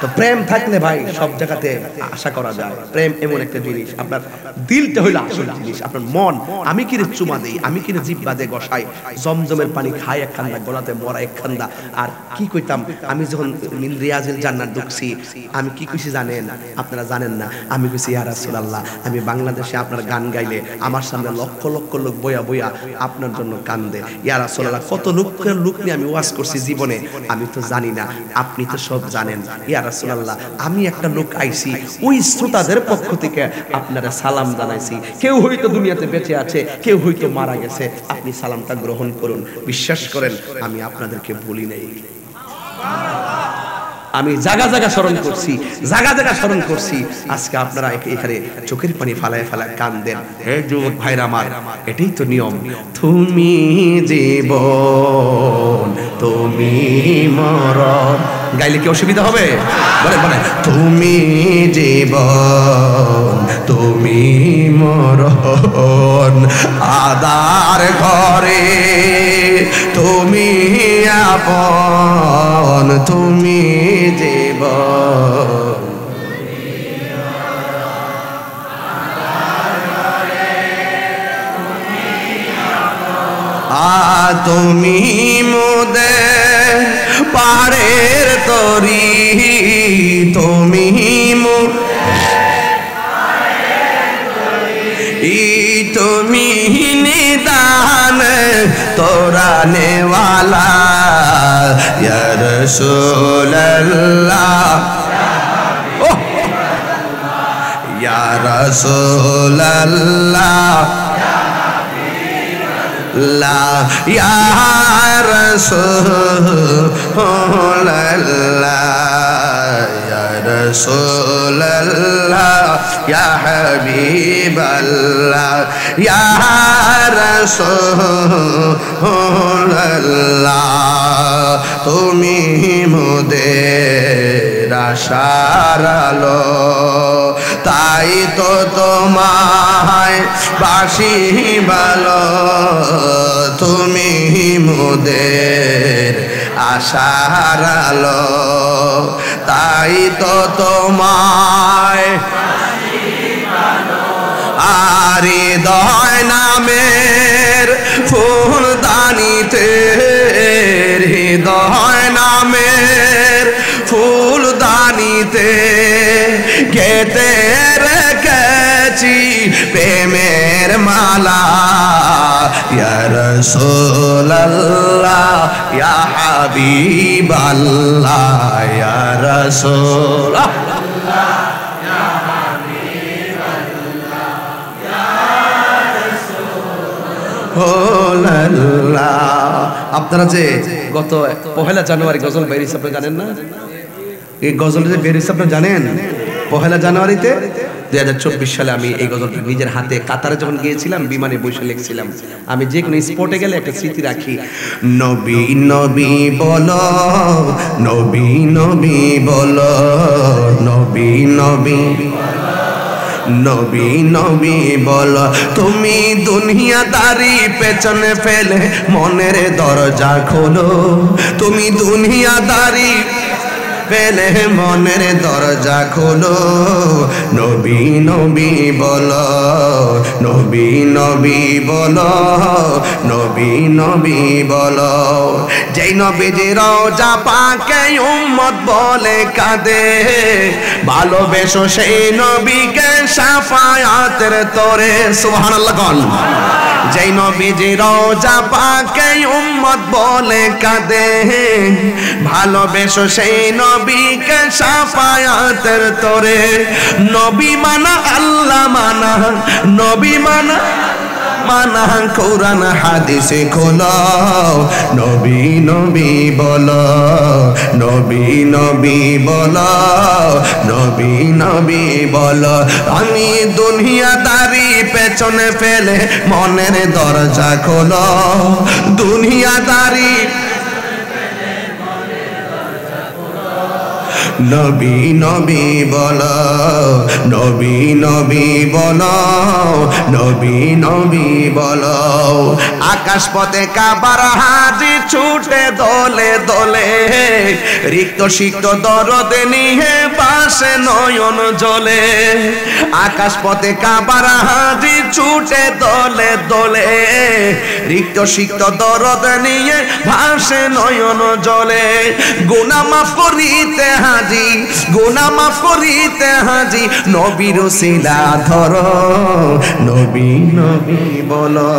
তো প্রেম থাকলে ভাই সব জায়গাতে আশা করা যায়। প্রেম এমন একটা জিনিস, আপনার দিলটা হইলো আসল জিনিস, আপনার মন। আমি কিরে চুমা দেই, আমি কিরে জিহ্বা দিয়ে গসাই, জমজমের পানি খাই এক খান্দা, গলাতে মরা এক খান্দা। আর কি কইতাম, আমি যখন মিন রিয়াজিল জান্নাত ঢুকছি, আমি কি কইছি জানেন? আপনারা জানেন না। আমি কইছি ইয়া রাসূলুল্লাহ, আমি বাংলাদেশে আপনার গান গাইলে আমার সামনে লক্ষ লক্ষ লোক বইয়া বইয়া আপনার জন্য কান্দে। ইয়া রাসূলুল্লাহ, কত লোকের লোক নিয়ে আমি ওয়াজ করছি জীবনে, আমি তো জানি না, আপনি তো সব জানেন। ইয়া রাসূলুল্লাহ, আমি একটা লোক আইছি, ওই শ্রোতাদের পক্ষ থেকে আপনারা সালাম জানাইছি। কেউ হয়তো দুনিয়াতে বেঁচে আছে, কেউ হয়তো মারা গেছে, আপনি সালামটা গ্রহণ করুন। বিশ্বাস করেন আমি আপনাদেরকে বলি নাই। আমি জায়গা জায়গা স্মরণ করছি, জায়গা জায়গা স্মরণ করছি। আজকে আপনারা এখানে চোখের পানি ফালায় ফালায় কান্দেন। হে যুবক ভাইরা আমার, এটাই তো নিয়ম। তুমি জীবন, তুমি মরণ, গাইলে কি অসুবিধা হবে? বলে বলে তুমি জীবন, তুমি মরণ আদার ঘরে তুমি আপন তুমি জীবন তুমি মোদের পারের তরি তুমি তুমি নিদান তোরা নেওয়ালা ইয়া রাসূলুল্লাহ ইয়া রাসূলুল্লাহ লা ইয়া রাসূলুল্লাহ ইয়া রাসূলুল্লাহ ইয়া হাবিবাল্লাহ ইয়া রাসূলুল্লাহ তুমি মোদের আশার আলো তাই তো তোমায় বাসি ভালো তুমি মোদের আশার আলো তাই তো তোমায় আর হৃদয় নামের ফুলদানিতে হৃদয় নামের ফুলদানিতে গেতে রেখেছি প্রেমের মালা ইয়া রাসূলুল্লাহ ইয়া হাবিবাল্লাহ ইয়া রাসূলুল্লাহ আপনারা যে গত 1 জানুয়ারি গজল বেরিয়েছে আপনি জানেন না? এই গজল যে বেরিয়েছে আপনি জানেন? 1 জানুয়ারিতে 2024 সালে আমি এই গজলটা নিজের হাতে কাতারে যখন গিয়েছিলাম বিমানে বসে লিখছিলাম। আমি যে কোনো স্পটে গেলে একটা স্মৃতি রাখি। নবী নবী বলো নবী নবী বলো নবী নবী নবী নবী বলো তুমি দুনিয়াদারি পেছনে ফেলে মনের দরজা খোলো তুমি দুনিয়াদারি পেলে মনের দরজা খোলো নবী নবী বলো নবী নবী বলো নবী নবী বলো যেই নবীজি রওজা পাকে উম্মত বলে কাঁদে ভালোবেসো সেই নবীকে শাফায়াতের তরে সুবহানাল্লাহ কোন যেই নবীজি রওজা পাকে উম্মত বলে কাঁদে ভালোবেসো সেই নবীকে শাফায়াতের তরে নবী মানা আল্লাহ মানা নবী মানা মানা কোরআন হাদিসে খোলো নবী নবী বলো নবী নবী বলো নবী নবী বলো আমি দুনিয়াদারি পেছনে ফেলে মনের দরজা খোলো দুনিয়াদারি নবী নবী বলো নবী নবী বলো নবী নবী বলো আকাশ পথে কাবার হাজি ছুটে দোলে দোলে রিক্ত সিক্ত দরদ নিয়ে পাশে নয়ন জলে আকাশ পথে কাবার হাজি ছুটে দোলে দোলে রিক্ত সিক্ত দরদ নিয়ে ভাসে নয়ন জলে গুনাহ মাফ করিতে হাজি গুনাহ মাফ করিতে হাজি নবীর উসিলা ধরো নবী নবী বলো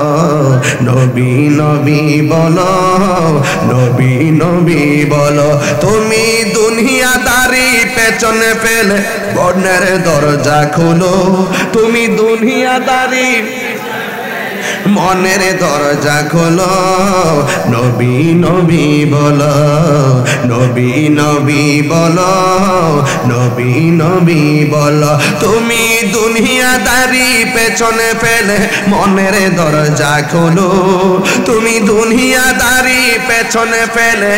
নবী নবী বলো নবী নবী বলো তুমি দুনিয়াদারি পেছনে ফেলে বনের দরজা খোলো তুমি দুনিয়াদারি মনের দরজা খোলো নবী নবী বলো নবী নবী বলো নবী নবী বলো তুমি দুনিয়াদারি পেছনে ফেলে মনের দরজা খোলো তুমি দুনিয়াদারি পেছনে ফেলে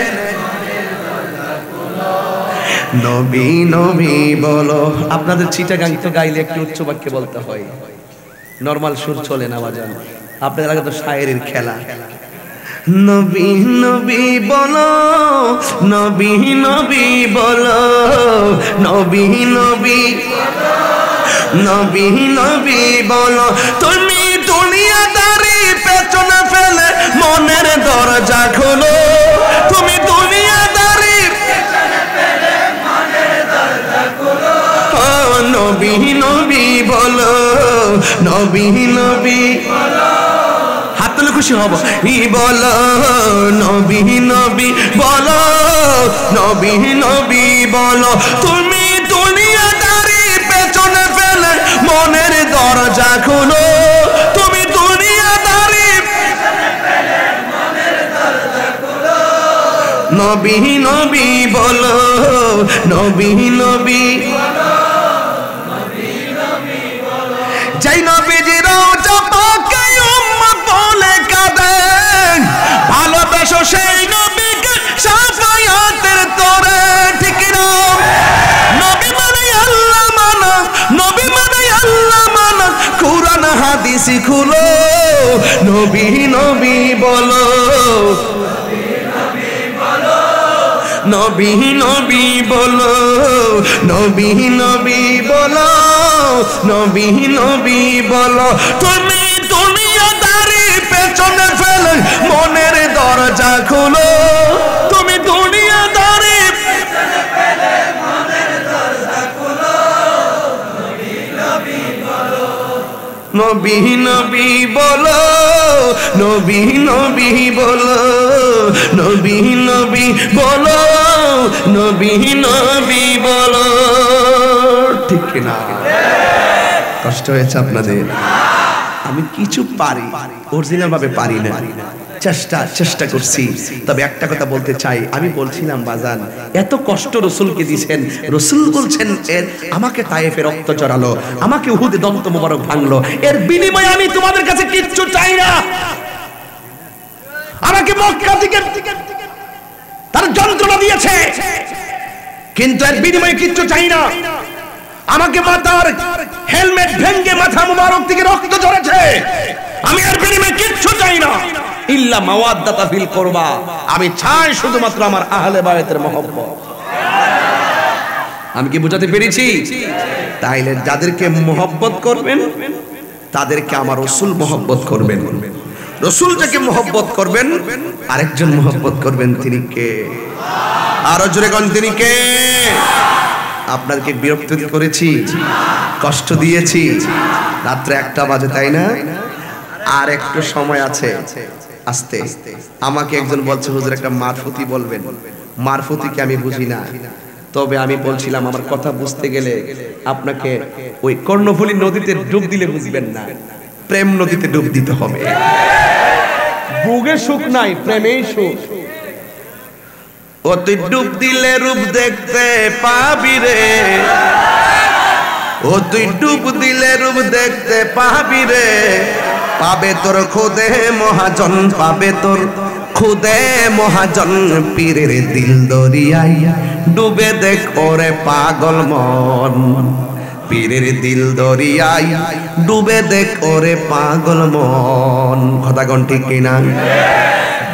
নবী নবী বলো। আপনাদের চিটাগাং তো গাইলে একটু উচ্চ বাক্যে বলতে হয়, নরমাল সুর চলে না বাজান। আপনাদের আগে তো শায়েরির খেলা। নবী নবী বলো, নবী নবী বলো, নবী নবী নবী নবী বলো। তুমি দুনিয়াদারি পেছনে ফেলে মনের দরজা খোলো। তুমি দুনিয়াদারি পেছনে ফেলে মনের দরজা খোলো। নবী নবী বলো, নবী নবী বলো। হাত তুলে খুশি হব। বলো নবী নবী বলো, নবী নবী বলো। তুমি দুনিয়াদারি পেছনে ফেলে মনের দরজা খোলো। তুমি দুনিয়াদারি পেছনে ফেলে মনের দরজা খোলো। নবী নবী বলো, নবী নবী বলো, নবী নবী বলো। যেই নবীজির রওজা পাকে উম্মত বলে কাঁদেন, ভালোবাসো সেই নবীকে শাফায়াতের তরে। ঠিক না? নবী মানে আল্লাহ মানা, নবী মানে আল্লাহ মানা। কুরআন হাদিস খুলো, নবী নবী বলো, নবী নবী বলো, নবী নবী বলো, নবী নবী বলো। তুমি দুনিয়াদারি পেছনে ফেলে মনের দরজা খোলো। তুমি দুনিয়াদারি পেছনে ফেলে মনের দরজা খোলো। নবী নবী বলো, নবী নবী বলো, নবী নবী বলো, নবী নবী বলো, নবী নবী বলো। ঠিক না? কষ্ট হয়েছে আপনাদের? আমি কিছু পারি, অরিজিনাল ভাবে পারি না, চেষ্টা করছি। তবে একটা কথা বলতে চাই, আমি বলছিলাম বাজান এত কষ্ট রসুলকে দিয়েছেন, রসুল বলছেন আমাকে তায়েফে রক্ত চড়ালো, আমাকে উহুদে দন্ত মোবারক ভাঙলো, এর বিনিময়ে আমি তোমাদের কাছে কিচ্ছু চাই না। আমাকে মক্কা থেকে তার যন্ত্রণা দিয়েছে, কিন্তু এর বিনিময়ে কিচ্ছু চাই না। আমাকে মাথার হেলমেট ভেঙে মাথা মুবারক থেকে রক্ত ঝরেছে, আমি এর বিনিময়ে কিচ্ছু চাই না। ইল্লা মাওয়াদ্দাতা ফিল কুরবা, আমি চাই শুধুমাত্র আমার আহলে বায়তের মহব্বত। আমি কি বুঝাতে পেরেছি? তাইলে যাদেরকে মহব্বত করবেন তাদেরকে আমার রাসূল মহব্বত করবেন। রাসূল যাকে মহব্বত করবেন আরেকজন মহব্বত করবেন, তিনি কে? আরো জোরে কোন তিনি কে? আপনাদেরকে বিরক্ত করেছি, কষ্ট দিয়েছি, রাত্রে 1টা বাজে তাই না? আর একটু সময় আছে, আস্তে। আমাকে একজন বলছে হুজুর একটা মারফতি বলবেন। মারফতিকে আমি বুঝি না, তবে আমি বলছিলাম আমার কথা বুঝতে গেলে আপনাকে ওই কর্ণফুলী নদীতে ডুব দিলে বুঝবেন না, প্রেম নদীতে ডুব দিতে হবে। বুগে সুখ নাই, প্রেমেই সুখ। ও তুই ডুব দিলে রূপ দেখতে পাবি রে, ও তুই ডুব দিলে রূপ দেখতে পাবি রে। পাবে তোর খুদে মহাজন, পাবে তোর খুদে মহাজন। পীরের দিল দরিয়াই ডুবে দেখ ওরে পাগল মন, পীরের দিল দরিয়াই ডুবে দেখ ওরে পাগল মন। কথা কোন ঠিক কিনা?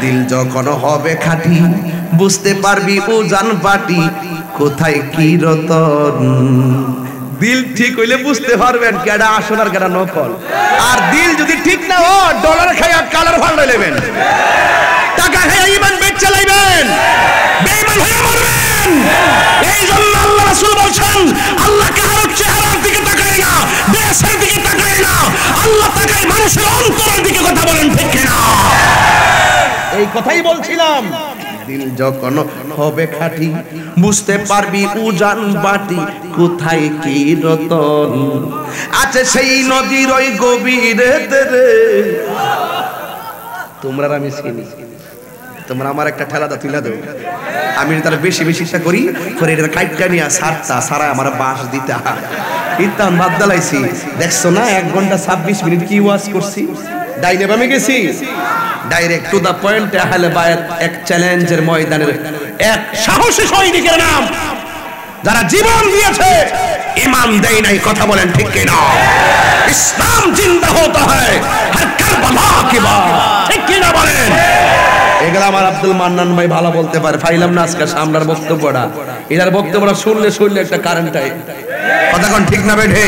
দিল যখন হবে খাঁটি বুঝতে পারবি উজান বাটি, কোথায় কি রতন। দিল ঠিক হইলে বুঝতে পারবেন কেডা আসল আর কেডা নকল। আর দিল যদি ঠিক না ও ডলার খাইয়া কালার ফান্ড নেবেন, টাকা খাইয়া ঈমান বেচে লাইবেন, বেঈমান হয়ে মরবেন। এই জন্য আল্লাহ রাসূল বলেন আল্লাহ কারো চেহারার দিকে তাকায় না, দেশের দিকে তাকায় না, আল্লাহ তাকায় মানুষের অন্তরের দিকে। কথা বলেন ঠিক কিনা? এই কথাই বলছিলাম। দিল যখন হবে খাঁটি বুঝতে পারবি উজান বাটি, কোথায় কি রতন আছে সেই নদীর ওই গভীরেতে রে। তোমরা আমি চিনি, তোমরা আমার একটা ঠেলা দাও, তুলে দাও। আমি তার বেশি বেশি ইচ্ছা করি করে এটা কাইটটা নিয়ে সারতা সারা আমার বাঁশ দিতা ইতান বাদ দালাইছি। দেখছো না 1 ঘন্টা 26 মিনিট কি ওয়াজ করছি, ডাইনে বামে গেছি, ডাইরেক্ট টু দা পয়েন্ট। আহলে বায়াত এক চ্যালেঞ্জের ময়দানের এক সাহসী সৈনিকের নাম যারা জীবন দিয়েছে ইমান দেয় নাই, কথা বলেন ঠিক কিনা? ইসলাম জিন্দা হতে হয় হর কারবালা কি বাত, ঠিক কিনা বলেন? এগুলো আমার আব্দুল মান্নান ভাই ভালো বলতে পারে, ফাইলাম না আজকে সামনের বক্তব্যটা, এটার বক্তব্যটা শুনলে একটা কারেন্ট টাইপ, কথা কোন ঠিক না বেঠে?